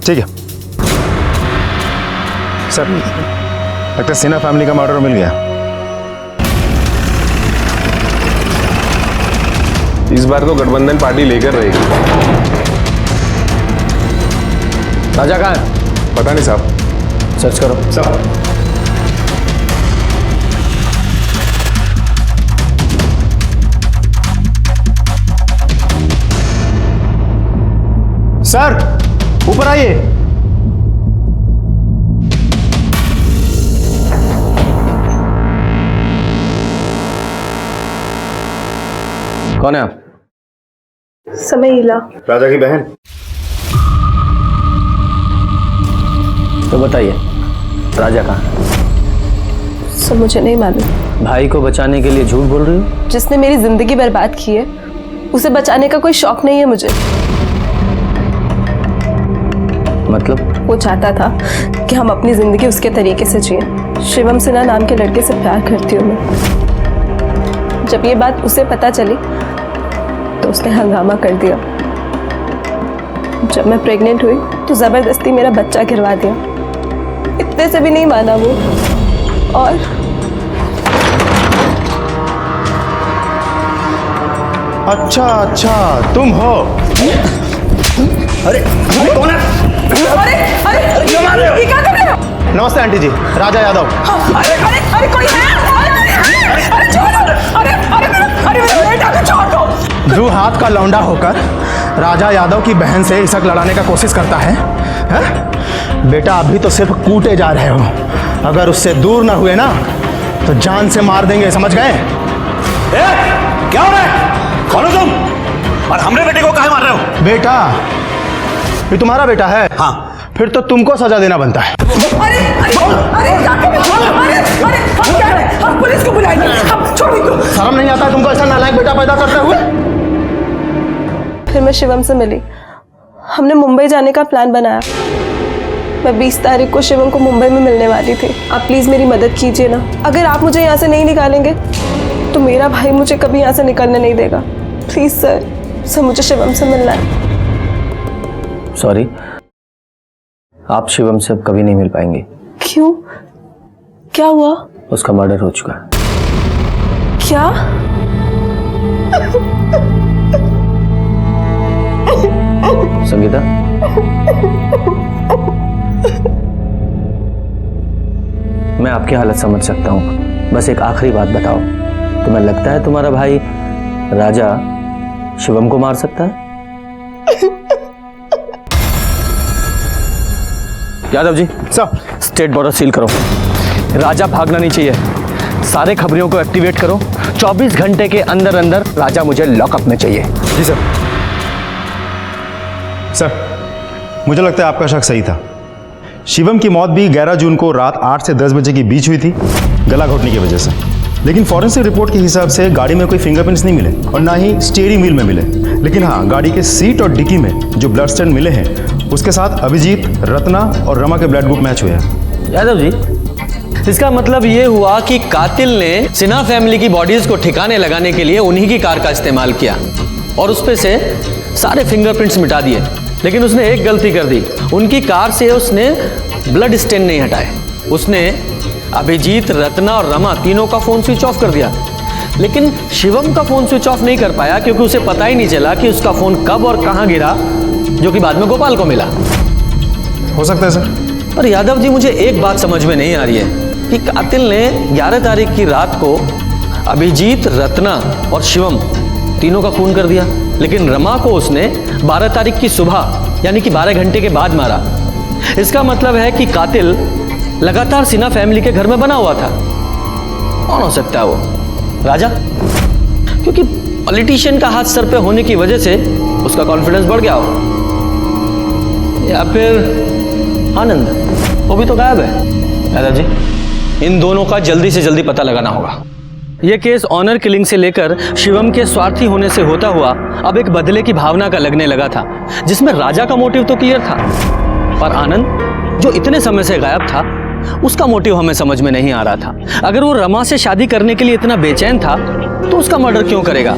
ठीक है सर, लगता है सिन्हा फैमिली का मर्डर मिल गया। इस बार तो गठबंधन पार्टी लेकर रहेगी। राजा कहाँ है? पता नहीं साहब। सर्च करो। साहब सर ऊपर आइए। कौन है आप? समय इला। राजा की बहन। तो बताइए राजा कहाँ है? सब मुझे नहीं मालूम। भाई को बचाने के लिए झूठ बोल रही हो? जिसने मेरी जिंदगी बर्बाद की है उसे बचाने का कोई शौक नहीं है मुझे। मतलब? वो चाहता था कि हम अपनी जिंदगी उसके तरीके से जिए। शिवम सिन्हा नाम के लड़के से प्यार करती हूँ मैं। जब ये बात उसे पता चली तो उसने हंगामा कर दिया। जब मैं प्रेग्नेंट हुई तो जबरदस्ती मेरा बच्चा गिरवा दिया। इतने से भी नहीं माना वो। और अच्छा तुम हो? अरे कौन है? अरे ये क्या कर रहे हो? नमस्ते आंटी जी, राजा यादव। अरे कोई है? अरे छोड़ो! अरे मेरे बेटा को छोड़ दो। दो हाथ का लौंडा होकर राजा यादव की बहन से इसक लड़ाने का कोशिश करता है, हैं? बेटा अभी तो सिर्फ कूटे जा रहे हो, अगर उससे दूर ना हुए ना तो जान से मार देंगे, समझ गए? क्या हो रहा है? कौन हो तुम? और हमरे बेटे को काहे मार रहे हो? बेटा ये तुम्हारा बेटा है? हाँ। फिर तो तुमको सजा देना बनता है। हम पुलिस को बुलाएंगे। हम छोड़ दो। शर्म नहीं आता तुमको ऐसा नालायक बेटा पैदा करते हुए? फिर मैं शिवम से मिली। हमने मुंबई जाने का प्लान बनाया। मैं 20 तारीख को शिवम को मुंबई में मिलने वाली थी। आप प्लीज मेरी मदद कीजिए ना। अगर आप मुझे यहाँ से नहीं निकालेंगे तो मेरा भाई मुझे कभी यहाँ से निकलने नहीं देगा। प्लीज सर मुझे शिवम से मिलना है। सॉरी, आप शिवम से अब कभी नहीं मिल पाएंगे। क्यों? क्या हुआ? उसका मर्डर हो चुका है। क्या? संगीता, मैं आपकी हालत समझ सकता हूँ, बस एक आखिरी बात बताओ, तुम्हें लगता है तुम्हारा भाई राजा शिवम को मार सकता है? Yadav ji sir, state border seal करो। राजा भागना नहीं चाहिए। सारे खबरियों को एक्टिवेट करो। 24 घंटे के अंदर अंदर राजा मुझे लॉकअप में चाहिए। जी सर। मुझे लगता है आपका शक सही था। शिवम की मौत भी 11 जून को रात 8 से 10 बजे के बीच हुई थी, गला घोटने की वजह से। लेकिन फॉरेंसिक रिपोर्ट के हिसाब से गाड़ी में कोई फिंगरप्रिंट्स नहीं मिले और ना ही स्टीयरिंग व्हील में मिले। लेकिन हाँ, गाड़ी के सीट और डिक्की में जो ब्लड स्टेन मिले हैं उसके साथ अभिजीत, रत्ना और रमा के ब्लड ग्रुप मैच हुए हैं। यादव जी, इसका मतलब ये हुआ कि कातिल ने सिन्हा फैमिली की बॉडीज को ठिकाने लगाने के लिए उन्हीं की कार का इस्तेमाल किया और उस पे से सारे फिंगरप्रिंट्स मिटा दिए। लेकिन उसने एक गलती कर दी, उनकी कार से उसने ब्लड स्टेन नहीं हटाए। उसने अभिजीत, रत्ना और रमा तीनों का फोन स्विच ऑफ कर दिया। लेकिन शिवम का फोन स्विच ऑफ नहीं कर पाया क्योंकि उसे पता ही नहीं चला कि उसका फोन कब और कहां गिरा, जो कि बाद में गोपाल को मिला। हो सकता है सर। पर यादव जी, मुझे एक बात समझ में नहीं आ रही है कि कातिल ने 11 तारीख की रात को अभिजीत, रत्ना और शिवम तीनों का खून कर दिया, लेकिन रमा को उसने 12 तारीख की सुबह यानी कि 12 घंटे के बाद मारा। इसका मतलब है कि कातिल लगातार सिन्हा फैमिली के घर में बना हुआ था। कौन हो सकता है वो? राजा? क्योंकि पॉलिटिशियन का हाथ सर पे होने की वजह से उसका कॉन्फिडेंस बढ़ गया हो, या फिर आनंद, वो भी तो गायब है। यादव जी, इन दोनों का जल्दी से जल्दी पता लगाना होगा। यह केस ऑनर किलिंग से लेकर शिवम के स्वार्थी होने से होता हुआ अब एक बदले की भावना का लगने लगा था, जिसमें राजा का मोटिव तो क्लियर था, पर आनंद जो इतने समय से गायब था उसका मोटिव हमें समझ में नहीं आ रहा था। अगर वो रमा से शादी करने के लिए इतना बेचैन था तो उसका मर्डर क्यों करेगा?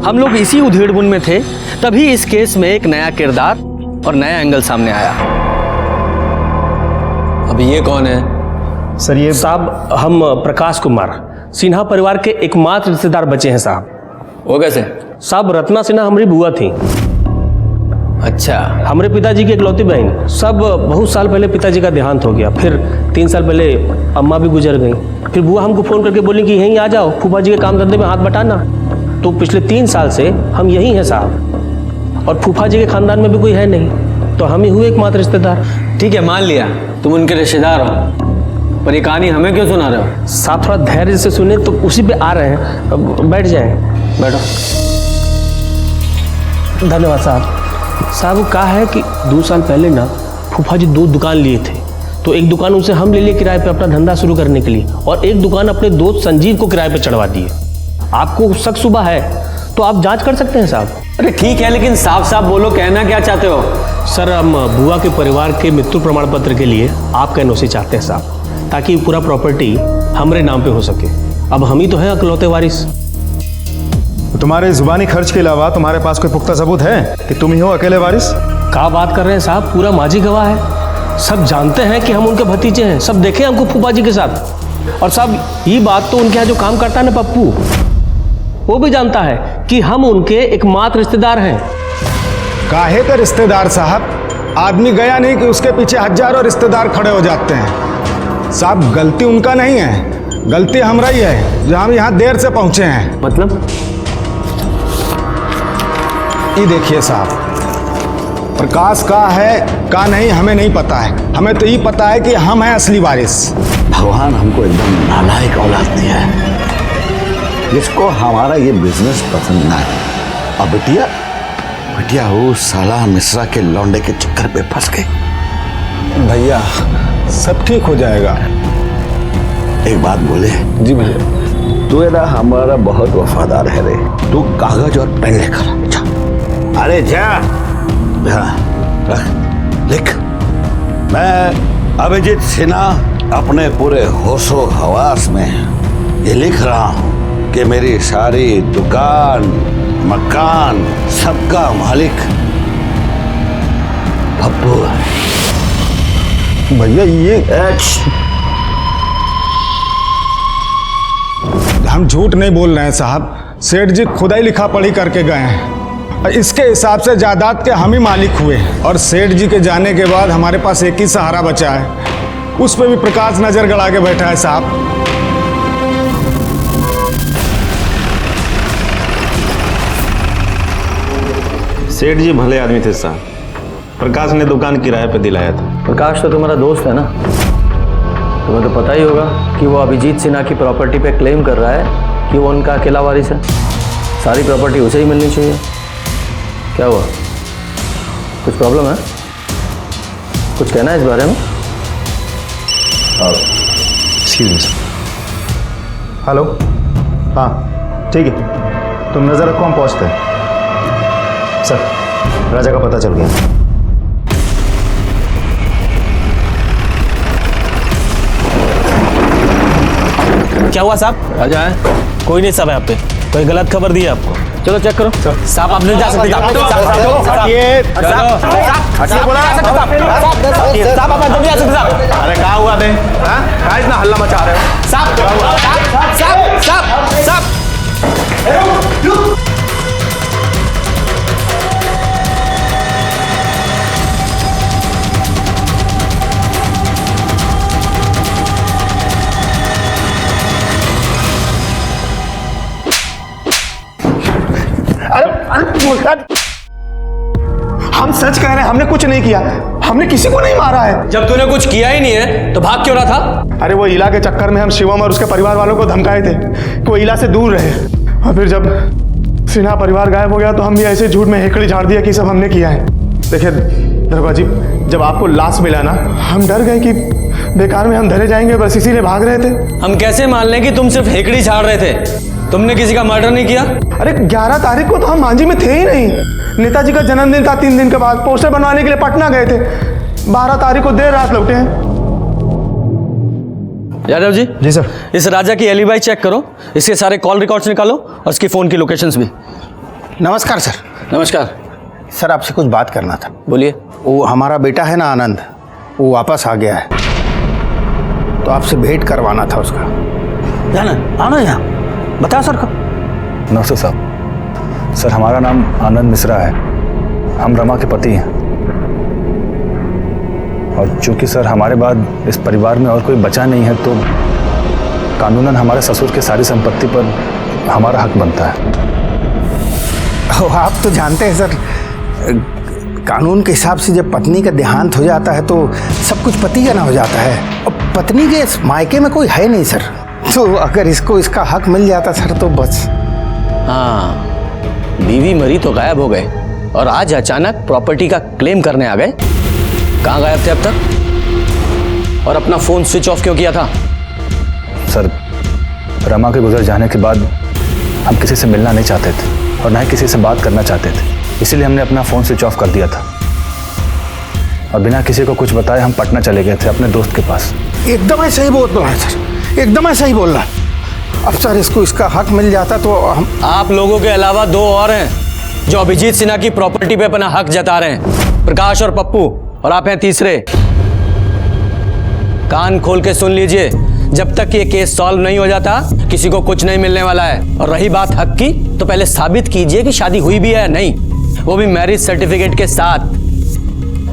हम लोग इसी उधेड़-बुन में थे, तभी इस केस में एक नया किरदार और नया एंगल सामने आया। अब ये कौन है? सर ये साहब, हम प्रकाश कुमार, सिन्हा परिवार के एकमात्र रिश्तेदार बचे हैं साहब। वो कैसे? साहब, रत्ना सिन्हा हमारी बुआ थी। अच्छा। हमारे पिताजी की इकलौती बहन। सब बहुत साल पहले पिताजी का देहांत हो गया, फिर 3 साल पहले अम्मा भी गुजर गई। फिर बुआ हमको फ़ोन करके बोली कि यहीं आ जाओ, फूफा जी के काम धंधे में हाथ बटाना। तो पिछले 3 साल से हम यहीं हैं साहब, और फूफा जी के खानदान में भी कोई है नहीं, तो हम ही हुए एकमात्र रिश्तेदार। ठीक है, मान लिया तुम उनके रिश्तेदार हो, पर ये कहानी हमें क्यों सुना रहे हो? साहब थोड़ा धैर्य से सुने, तो उसी पे आ रहे हैं। अब बैठ जाएं। बैठो। धन्यवाद साहब। साहब कहा है कि 2 साल पहले ना फूफा जी 2 दुकान लिए थे, तो एक दुकान उनसे हम ले लिए किराए पे अपना धंधा शुरू करने के लिए, और एक दुकान अपने दोस्त संजीव को किराए पे चढ़वा दिए। आपको शक सुबह है तो आप जांच कर सकते हैं साहब। अरे ठीक है, लेकिन साफ साफ बोलो, कहना क्या चाहते हो? सर, हम बुआ के परिवार के मृत्यु प्रमाण पत्र के लिए आपका एनओसी चाहते हैं साहब, ताकि पूरा प्रॉपर्टी हमारे नाम पे हो सके। अब हम ही तो हैं अकलौते वारिस। तुम्हारे जुबानी खर्च के अलावा तुम्हारे पास कोई पुख्ता सबूत है कि तुम ही हो अकेले वारिस? क्या बात कर रहे हैं साहब, पूरा माजी गवाह है। सब जानते हैं कि हम उनके भतीजे हैं, सब देखे हमको फूफा जी के साथ। और साहब ये बात तो उनके यहाँ जो काम करता है ना पप्पू, वो भी जानता है कि हम उनके एकमात्र रिश्तेदार हैं। काहे का रिश्तेदार साहब? आदमी गया नहीं कि उसके पीछे हजारों रिश्तेदार खड़े हो जाते हैं। साहब गलती उनका नहीं है, गलती हमारा ही है जो हम यहाँ देर से पहुँचे हैं। मतलब? ये देखिए साहब, प्रकाश का है का नहीं हमें नहीं पता है, हमें तो ये पता है कि हम हैं असली वारिस। भगवान हमको एकदम नालायक औलाद दिया है, जिसको हमारा ये बिजनेस पसंद ना है। और बिटिया वो साला मिश्रा के लौंडे के चक्कर पे फंस गई। भैया सब ठीक हो जाएगा। एक बात बोले? जी भैया। तू ना हमारा बहुत वफादार है रे। तू कागज और पेन लेकर जा। अरे जा, लिख। मैं अभिजीत सिन्हा अपने पूरे होशो हवास में ये लिख रहा हूं कि मेरी सारी दुकान, मकान, सबका मालिक पप्पू है। भैया ये हम झूठ नहीं बोल रहे हैं साहब, सेठ जी खुदा ही लिखा पढ़ी करके गए हैं। इसके हिसाब से जायदाद के हम ही मालिक हुए, और सेठ जी के जाने के बाद हमारे पास एक ही सहारा बचा है, उस पर भी प्रकाश नजर गड़ा के बैठा है साहब। सेठ जी भले आदमी थे साहब, प्रकाश ने दुकान किराए पे दिलाया था। प्रकाश तो तुम्हारा दोस्त है ना, तुम्हें तो पता ही होगा कि वो अभिजीत सिन्हा की प्रॉपर्टी पे क्लेम कर रहा है कि वो उनका अकेला वारिस है। सारी प्रॉपर्टी उसे ही मिलनी चाहिए। क्या हुआ, कुछ प्रॉब्लम है? कुछ कहना है इस बारे में? हेलो, हाँ ठीक है, तुम नज़र रखो, हम पहुँचते हैं। सर, राजा का पता चल गया। क्या हुआ साहब? राजा है? कोई नहीं साहब, यहाँ पे कोई गलत खबर दी है आपको। चलो चेक करो। साहब आप नहीं जा सकते। साहब आप अंदर नहीं आ सकते साहब। अरे क्या हुआ बे? क्या इतना हल्ला मचा रहे हो? साहब साहब साहब साहब हम सच कह रहे हैं, हमने कुछ नहीं किया, हमने किसी को नहीं मारा है। जब तूने कुछ किया ही नहीं है तो भाग क्यों रहा था? अरे वो इला के चक्कर में हम शिवम और उसके परिवार वालों को धमकाए थे कि वो इला से दूर रहे, और फिर जब सिन्हा परिवार गायब हो गया तो हम भी ऐसे झूठ में हेकड़ी झाड़ दिया कि सब हमने किया है। देखिए दरोगा जी, जब आपको लाश मिला ना, हम डर गए कि बेकार में हम धरे जाएंगे, बस इसीलिए भाग रहे थे। हम कैसे मान लें कि तुम सिर्फ हेकड़ी झाड़ रहे थे, तुमने किसी का मर्डर नहीं किया? अरे 11 तारीख को तो हम मांझी में थे ही नहीं, नेताजी का जन्मदिन था, 3 दिन के बाद पोस्टर बनवाने के लिए पटना गए थे, 12 तारीख को देर रात लौटे हैं। यादव जी। जी सर। इस राजा की एलिबाई चेक करो, इसके सारे कॉल रिकॉर्ड्स निकालो और उसकी फोन की लोकेशंस भी। नमस्कार सर। नमस्कार सर, आपसे कुछ बात करना था। बोलिए। वो हमारा बेटा है ना आनंद, वो वापस आ गया है, तो आपसे भेंट करवाना था उसका। जाना आना यहाँ, बताओ सर को। नमस्ते साहब। सर, हमारा नाम आनंद मिश्रा है, हम रमा के पति हैं, और चूंकि सर हमारे बाद इस परिवार में और कोई बचा नहीं है तो कानूनन हमारे ससुर की सारी संपत्ति पर हमारा हक बनता है। आप तो जानते हैं सर, कानून के हिसाब से जब पत्नी का देहांत हो जाता है तो सब कुछ पति का ना हो जाता है, और पत्नी के मायके में कोई है नहीं सर, तो अगर इसको इसका हक मिल जाता सर तो बस। हाँ, बीवी मरी तो गायब हो गए और आज अचानक प्रॉपर्टी का क्लेम करने आ गए। कहाँ गायब थे अब तक? और अपना फोन स्विच ऑफ क्यों किया था? सर, रमा के गुजर जाने के बाद हम किसी से मिलना नहीं चाहते थे और ना ही किसी से बात करना चाहते थे, इसीलिए हमने अपना फ़ोन स्विच ऑफ कर दिया था और बिना किसी को कुछ बताए हम पटना चले गए थे अपने दोस्त के पास। एकदम ऐसा ही बोल रहा है सर, एकदम ऐसा ही बोल रहा है। अब सर इसको इसका हक मिल जाता तो हम। आप लोगों के अलावा 2 और हैं जो अभिजीत सिन्हा की प्रॉपर्टी पे अपना हक जता रहे हैं, प्रकाश और पप्पू, और आप हैं तीसरे। कान खोल के सुन लीजिए, जब तक ये केस सॉल्व नहीं हो जाता किसी को कुछ नहीं मिलने वाला है। और रही बात हक की, तो पहले साबित कीजिए कि शादी हुई भी है या नहीं, वो भी मैरिज सर्टिफिकेट के साथ।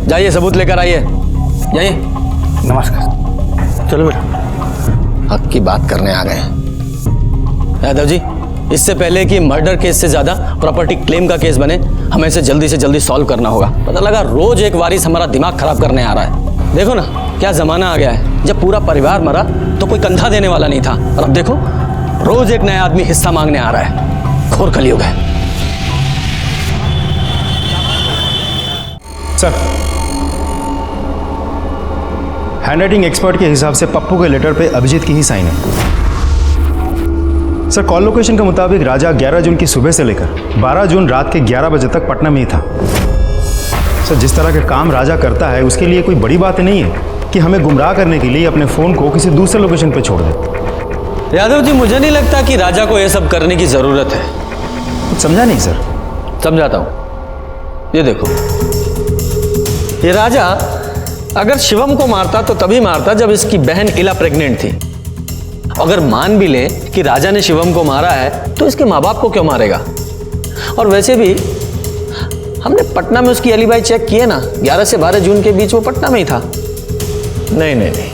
जाइए सबूत लेकर आइए, जाइए। नमस्कार। चलो बेटा, हक की बात करने आ गए। यादव जी, इससे पहले कि मर्डर केस से ज्यादा प्रॉपर्टी क्लेम का केस बने, हमें इसे जल्दी से जल्दी सॉल्व करना होगा। पता लगा रोज एक वारिस हमारा दिमाग खराब करने आ रहा है। देखो ना क्या जमाना आ गया है, जब पूरा परिवार मरा तो कोई कंधा देने वाला नहीं था, और अब देखो रोज एक नया आदमी हिस्सा मांगने आ रहा है। घोर कलयुग है। सर, हैंडराइटिंग एक्सपर्ट के हिसाब से पप्पू के लेटर पे अभिजीत की ही साइन है। सर, कॉल लोकेशन के मुताबिक राजा 11 जून की सुबह से लेकर 12 जून रात के 11 बजे तक पटना में ही था। सर, जिस तरह के काम राजा करता है उसके लिए कोई बड़ी बात नहीं है कि हमें गुमराह करने के लिए अपने फ़ोन को किसी दूसरे लोकेशन पर छोड़ दे। यादव जी, मुझे नहीं लगता कि राजा को यह सब करने की जरूरत है। कुछ समझा नहीं सर? समझाता हूं। ये देखो, ये राजा अगर शिवम को मारता तो तभी मारता जब इसकी बहन इला प्रेग्नेंट थी। अगर मान भी ले कि राजा ने शिवम को मारा है तो इसके माँ बाप को क्यों मारेगा? और वैसे भी हमने पटना में उसकी एलिबाई चेक किए ना, 11 से 12 जून के बीच वो पटना में ही था। नहीं नहीं नहीं,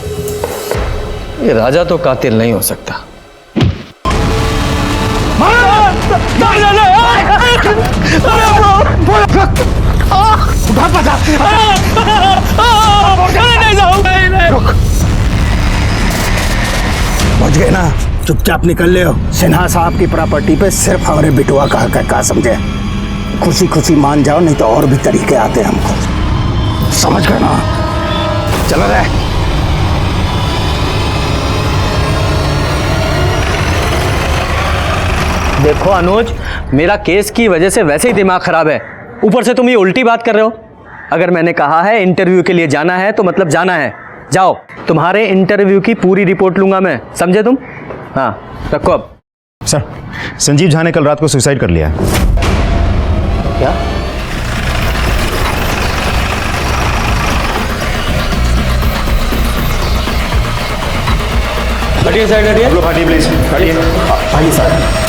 ये राजा तो कातिल नहीं हो सकता। पहुंच गए ना, चुपचाप निकल ले हो। सिन्हा साहब की प्रॉपर्टी पे सिर्फ हमारे बिटुआ का हक है, क्या समझे? खुशी खुशी मान जाओ, नहीं तो और भी तरीके आते हैं हमको, समझ गए ना? चलो रे। देखो अनुज, मेरा केस की वजह से वैसे ही दिमाग खराब है, ऊपर से तुम ये उल्टी बात कर रहे हो। अगर मैंने कहा है इंटरव्यू के लिए जाना है तो मतलब जाना है। जाओ, तुम्हारे इंटरव्यू की पूरी रिपोर्ट लूंगा मैं, समझे तुम? हाँ, रखो अब। सर, संजीव झा ने कल रात को सुसाइड कर लिया है। क्या? हटिए साइड, हटिए। लोग हटिए प्लीज, हटिए। आइए सर।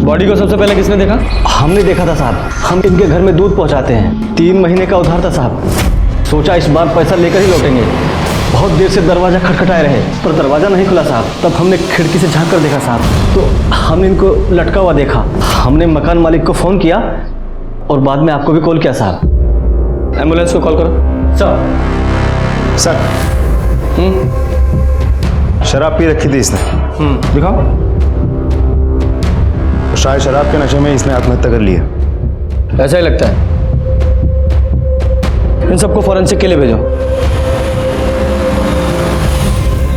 बॉडी को सबसे पहले किसने देखा? हमने देखा था साहब। हम इनके घर में दूध पहुंचाते हैं। 3 महीने का उधार था साहब। सोचा इस बार पैसा लेकर ही लौटेंगे। बहुत देर से दरवाजा खटखटाए रहे पर दरवाजा नहीं खुला साहब। तब हमने खिड़की से झांक कर देखा साहब, तो हमने इनको लटका हुआ देखा। हमने मकान मालिक को फ़ोन किया और बाद में आपको भी कॉल किया साहब। एम्बुलेंस को कॉल करो। सर, शराब पी रखी थी इसने। दिखाओ। तो शायद शराब के नशे में इसने आत्महत्या कर ली है। ऐसा ही लगता है। इन सबको फॉरेंसिक के लिए भेजो।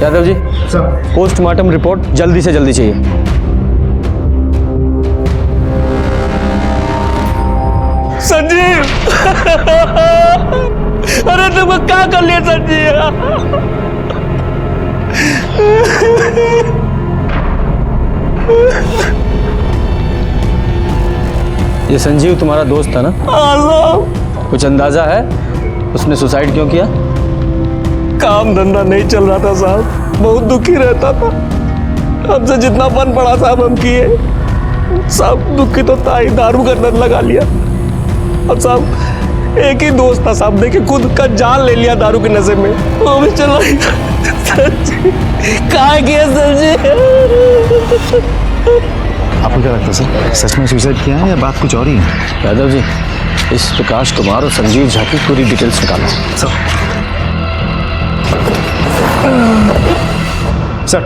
Yadav ji sir, postmortem report जल्दी से जल्दी चाहिए। संजीव, अरे तुमको क्या कर लिया संजीव? ये संजीव तुम्हारा दोस्त था ना? कुछ अंदाजा है उसने सुसाइड क्यों किया? काम धंधा नहीं चल रहा था साहब, बहुत दुखी रहता था। हमसे जितना बन पड़ा साहब हम किए। साहब दुखी तो था ही, दारू का लत लगा लिया। अब साहब एक ही दोस्त था साहब, देखे खुद का जान ले लिया दारू के नशे में। वो भी चला कहाँ गया संजीव? आपको क्या लगता है सर, सच में सुसाइड किया है या बात कुछ और ही है? यादव जी, इस प्रकाश कुमार और संजीव झा की पूरी डिटेल्स निकालो। सर,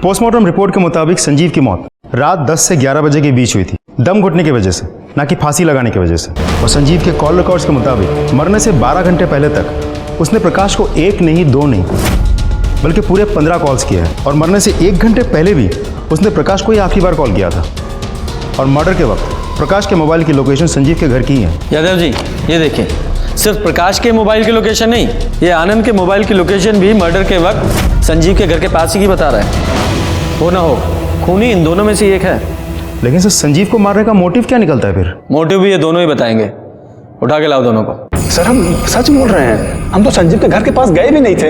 पोस्टमार्टम रिपोर्ट के मुताबिक संजीव की मौत रात 10 से 11 बजे के बीच हुई थी, दम घुटने की वजह से, ना कि फांसी लगाने की वजह से। और संजीव के कॉल रिकॉर्ड्स के मुताबिक मरने से 12 घंटे पहले तक उसने प्रकाश को 1 नहीं 2 नहीं बल्कि पूरे 15 कॉल्स किए हैं। और मरने से 1 घंटे पहले भी उसने प्रकाश को ही आखिरी बार कॉल किया था। और मर्डर के वक्त प्रकाश के मोबाइल की लोकेशन संजीव के घर की है। यादव जी, ये देखिए, सिर्फ प्रकाश के मोबाइल की लोकेशन नहीं, ये आनंद के मोबाइल की लोकेशन भी मर्डर के वक्त संजीव के घर के पास ही की बता रहा है। हो ना हो, खूनी इन दोनों में से एक है। लेकिन सर, संजीव को मारने का मोटिव क्या निकलता है फिर? मोटिव भी ये दोनों ही बताएंगे। उठा के लाओ दोनों को। सर हम सच बोल रहे हैं, हम तो संजीव के घर के पास गए भी नहीं थे।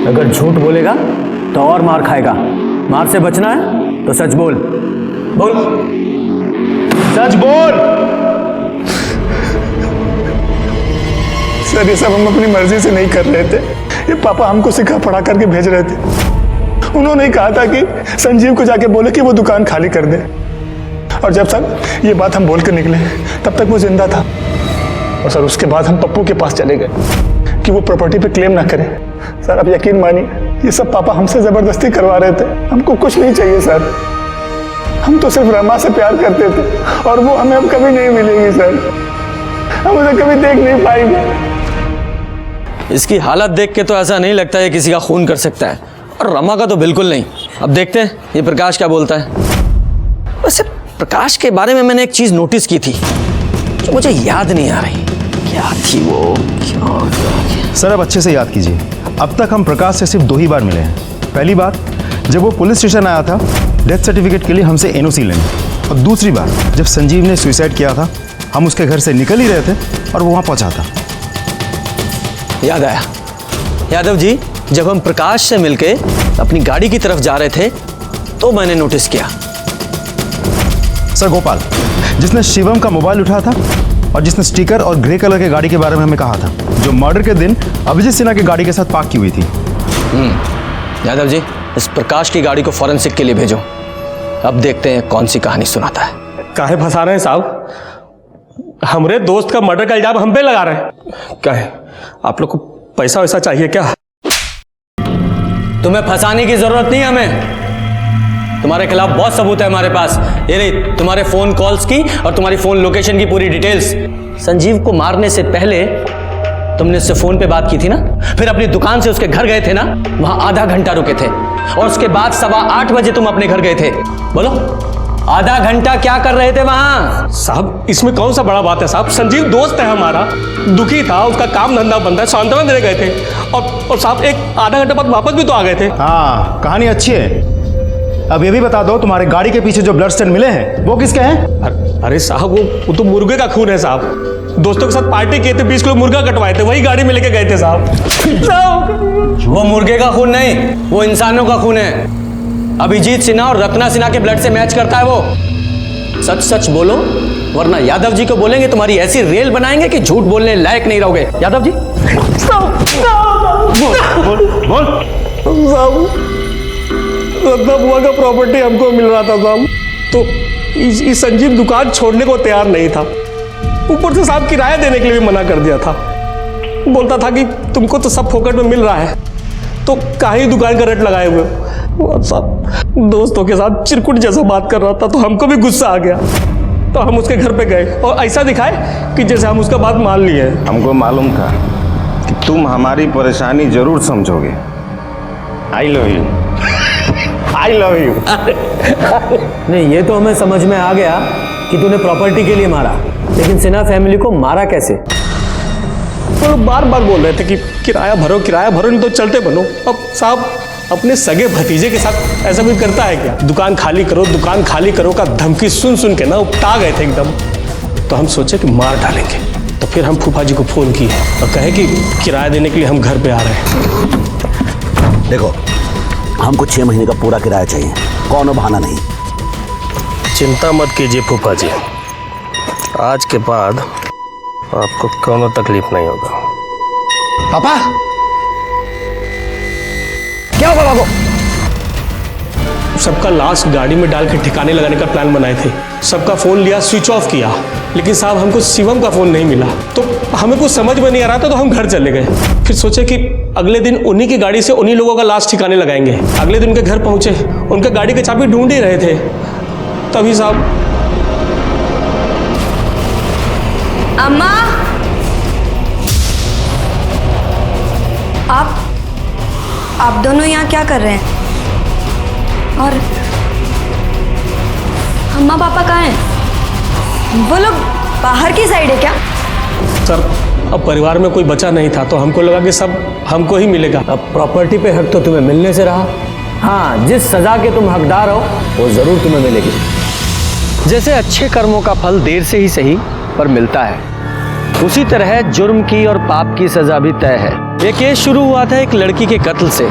अगर झूठ बोलेगा तो और मार खाएगा। मार से बचना है तो सच बोल। बोल, सच बोल। सर ये सब हम अपनी मर्जी से नहीं कर रहे थे, ये पापा हमको सिखा पढ़ा करके भेज रहे थे। उन्होंने कहा था कि संजीव को जाके बोले कि वो दुकान खाली कर दे। और जब सर ये बात हम बोल कर निकले तब तक वो जिंदा था। और सर उसके बाद हम पप्पू के पास चले गए कि वो प्रॉपर्टी पे क्लेम ना करें। सर आप यकीन मानिए, ये सब पापा हमसे जबरदस्ती करवा रहे थे। हमको कुछ नहीं चाहिए सर, हम तो सिर्फ रमा से प्यार करते थे और वो हमें अब कभी नहीं मिलेगी सर, हम उसे कभी देख नहीं पाएंगे। इसकी हालत देख के तो ऐसा नहीं लगता है किसी का खून कर सकता है, और रमा का तो बिल्कुल नहीं। अब देखते हैं ये प्रकाश क्या बोलता है। वैसे प्रकाश के बारे में मैंने एक चीज नोटिस की थी जो मुझे याद नहीं आ रही, क्या थी वो? क्या? सर अब अच्छे से याद कीजिए, अब तक हम प्रकाश से सिर्फ 2 ही बार मिले हैं। पहली बार जब वो पुलिस स्टेशन आया था डेथ सर्टिफिकेट के लिए हमसे एनओसी लेने, और दूसरी बार जब संजीव ने सुसाइड किया था, हम उसके घर से निकल ही रहे थे और वो वहाँ पहुँचा था। याद आया यादव जी, जब हम प्रकाश से मिलके अपनी गाड़ी की तरफ जा रहे थे तो मैंने नोटिस किया। सर गोपाल, जिसने शिवम का मोबाइल उठाया था और जिसने स्टिकर और ग्रे कलर के गाड़ी के बारे में हमें कहा था, जो मर्डर के दिन अभिजीत सिन्हा की गाड़ी के साथ पार्क की हुई थी। यादव जी, इस प्रकाश की गाड़ी को फॉरेंसिक के लिए भेजो। अब देखते हैं कौन सी कहानी सुनाता है। काहे फंसा रहे हैं साहब? हमरे दोस्त का मर्डर का इल्जाम हम पे लगा रहे हैं। क्या है, आप लोग को पैसा वैसा चाहिए क्या? तुम्हें फंसाने की जरूरत नहीं हमें, तुम्हारे खिलाफ बहुत सबूत है हमारे पास। ये रही तुम्हारे फोन कॉल्स की और तुम्हारी फोन लोकेशन की पूरी डिटेल्स। संजीव को मारने से पहले तुमने उससे फोन पे बात की थी ना, फिर अपनी दुकान से उसके घर गए थे ना, वहां आधा घंटा रुके थे और उसके बाद 8:15 बजे तुम अपने घर गए थे। बोलो, आधा घंटा क्या कर रहे थे वहां? साहब इसमें कौन सा बड़ा बात है साहब, संजीव दोस्त है हमारा, दुखी था, उसका काम धंधा बंद है, सांत्वना देने गए थे और साहब एक आधा घंटा बाद वापस भी तो आ गए थे। हाँ, कहानी अच्छी है। अब ये भी बता दो, तुम्हारे गाड़ी के पीछे जो ब्लड स्टेन मिले हैं वो किसके हैं? अरे साहब वो तो मुर्गे का खून है साहब, दोस्तों के साथ पार्टी किए थे, 20 किलो मुर्गा कटवाए थे, वही गाड़ी में लेके गए थे साहब। वो मुर्गे का खून नहीं, वो इंसानों का खून है। अभिजीत सिन्हा और रत्ना सिन्हा के ब्लड से मैच करता है वो। सच सच बोलो, वरना यादव जी को बोलेंगे तुम्हारी ऐसी रेल बनाएंगे कि झूठ बोलने लायक नहीं रहोगे। यादव जी बोल। रत्ना बुआ का प्रॉपर्टी हमको मिल रहा था साहब, तो इस संजीव दुकान छोड़ने को तैयार नहीं था, ऊपर से साहब किराया देने के लिए भी मना कर दिया था। बोलता था कि तुमको तो सब फोकट में मिल रहा है, तो काहे दुकान का रेट लगाए हुए हो। साहब दोस्तों के साथ चिरकुट जैसा बात कर रहा था, तो हमको भी गुस्सा आ गया, तो हम उसके घर पे गए और ऐसा दिखाए कि जैसे हम उसका बात मान लिए। हमको मालूम था कि तुम हमारी परेशानी जरूर समझोगे। I love you, I love you. नहीं, ये तो हमें समझ में आ गया कि तूने प्रॉपर्टी के लिए मारा, लेकिन सिन्हा फैमिली को मारा कैसे? तो बार बार बोल रहे थे कि किराया भरो नहीं तो चलते बनो। अब साहब अपने सगे भतीजे के साथ ऐसा कोई करता है क्या? दुकान खाली करो का धमकी सुन सुन के ना उपटा गए थे एकदम। तो हम सोचे कि मार डालेंगे, तो फिर हम फूफा जी को फोन किए और कहे कि किराया देने के लिए हम घर पे आ रहे हैं। देखो, हमको 6 महीने का पूरा किराया चाहिए, कौन बहाना नहीं। चिंता मत कीजिए फूफा जी, आज के बाद आपको कोनो तकलीफ नहीं होगा। पापा क्या होगा बाबू? सबका लाश गाड़ी में डाल के ठिकाने लगाने का प्लान बनाए थे, सबका फोन लिया, स्विच ऑफ किया, लेकिन साहब हमको शिवम का फोन नहीं मिला, तो हमें कुछ समझ में नहीं आ रहा था, तो हम घर चले गए। फिर सोचे कि अगले दिन उन्हीं की गाड़ी से उन्हीं लोगों का लाश ठिकाने लगाएंगे। अगले दिन उनके घर पहुंचे, उनका गाड़ी की चाबी ढूंढ ही रहे थे, तभी साहब। अम्मा, आप दोनों यहाँ क्या कर रहे हैं? और अम्मा पापा कहाँ हैं? वो लोग बाहर की साइड है क्या? सर अब परिवार में कोई बचा नहीं था, तो हमको लगा कि सब हमको ही मिलेगा। अब प्रॉपर्टी पे हक तो तुम्हें मिलने से रहा। हाँ, जिस सजा के तुम हकदार हो वो जरूर तुम्हें मिलेगी। जैसे अच्छे कर्मों का फल देर से ही सही पर मिलता है, उसी तरह जुर्म की और पाप की सजा भी तय है। ये केस शुरू हुआ था एक लड़की के कत्ल से,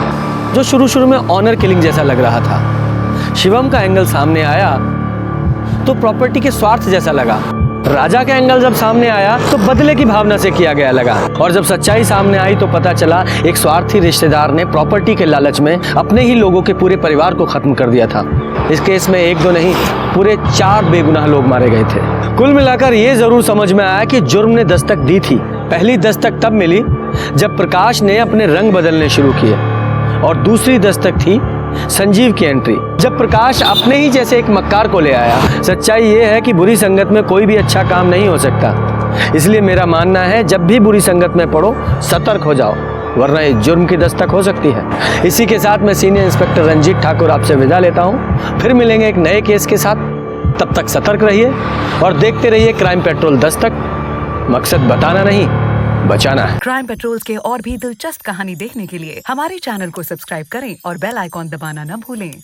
जो शुरू में ऑनर किलिंग जैसा लग रहा था। शिवम का एंगल सामने आया तो प्रॉपर्टी के स्वार्थ जैसा लगा। राजा का एंगल जब सामने आया तो बदले की भावना से किया गया लगा। और जब सच्चाई सामने आई तो पता चला एक स्वार्थी रिश्तेदार ने प्रॉपर्टी के लालच में अपने ही लोगों के पूरे परिवार को खत्म कर दिया था। इस केस में 1 2 नहीं, पूरे 4 बेगुनाह लोग मारे गए थे। कुल मिलाकर ये जरूर समझ में आया कि जुर्म ने दस्तक दी थी। पहली दस्तक तब मिली जब प्रकाश ने अपने रंग बदलने शुरू किए, और दूसरी दस्तक थी संजीव की एंट्री, जब प्रकाश अपने ही जैसे एक मक्कार को ले आया। सच्चाई ये है कि बुरी संगत में कोई भी अच्छा काम नहीं हो सकता, इसलिए मेरा मानना है जब भी बुरी संगत में पड़ो सतर्क हो जाओ, वरना इस जुर्म की दस्तक हो सकती है। इसी के साथ मैं सीनियर इंस्पेक्टर रंजीत ठाकुर आपसे विदा लेता हूँ। फिर मिलेंगे एक नए केस के साथ, तब तक सतर्क रहिए और देखते रहिए क्राइम पेट्रोल दस्तक। मकसद बताना नहीं, बचाना है। क्राइम पेट्रोल के और भी दिलचस्प कहानी देखने के लिए हमारे चैनल को सब्सक्राइब करें और बेल आइकॉन दबाना न भूलें।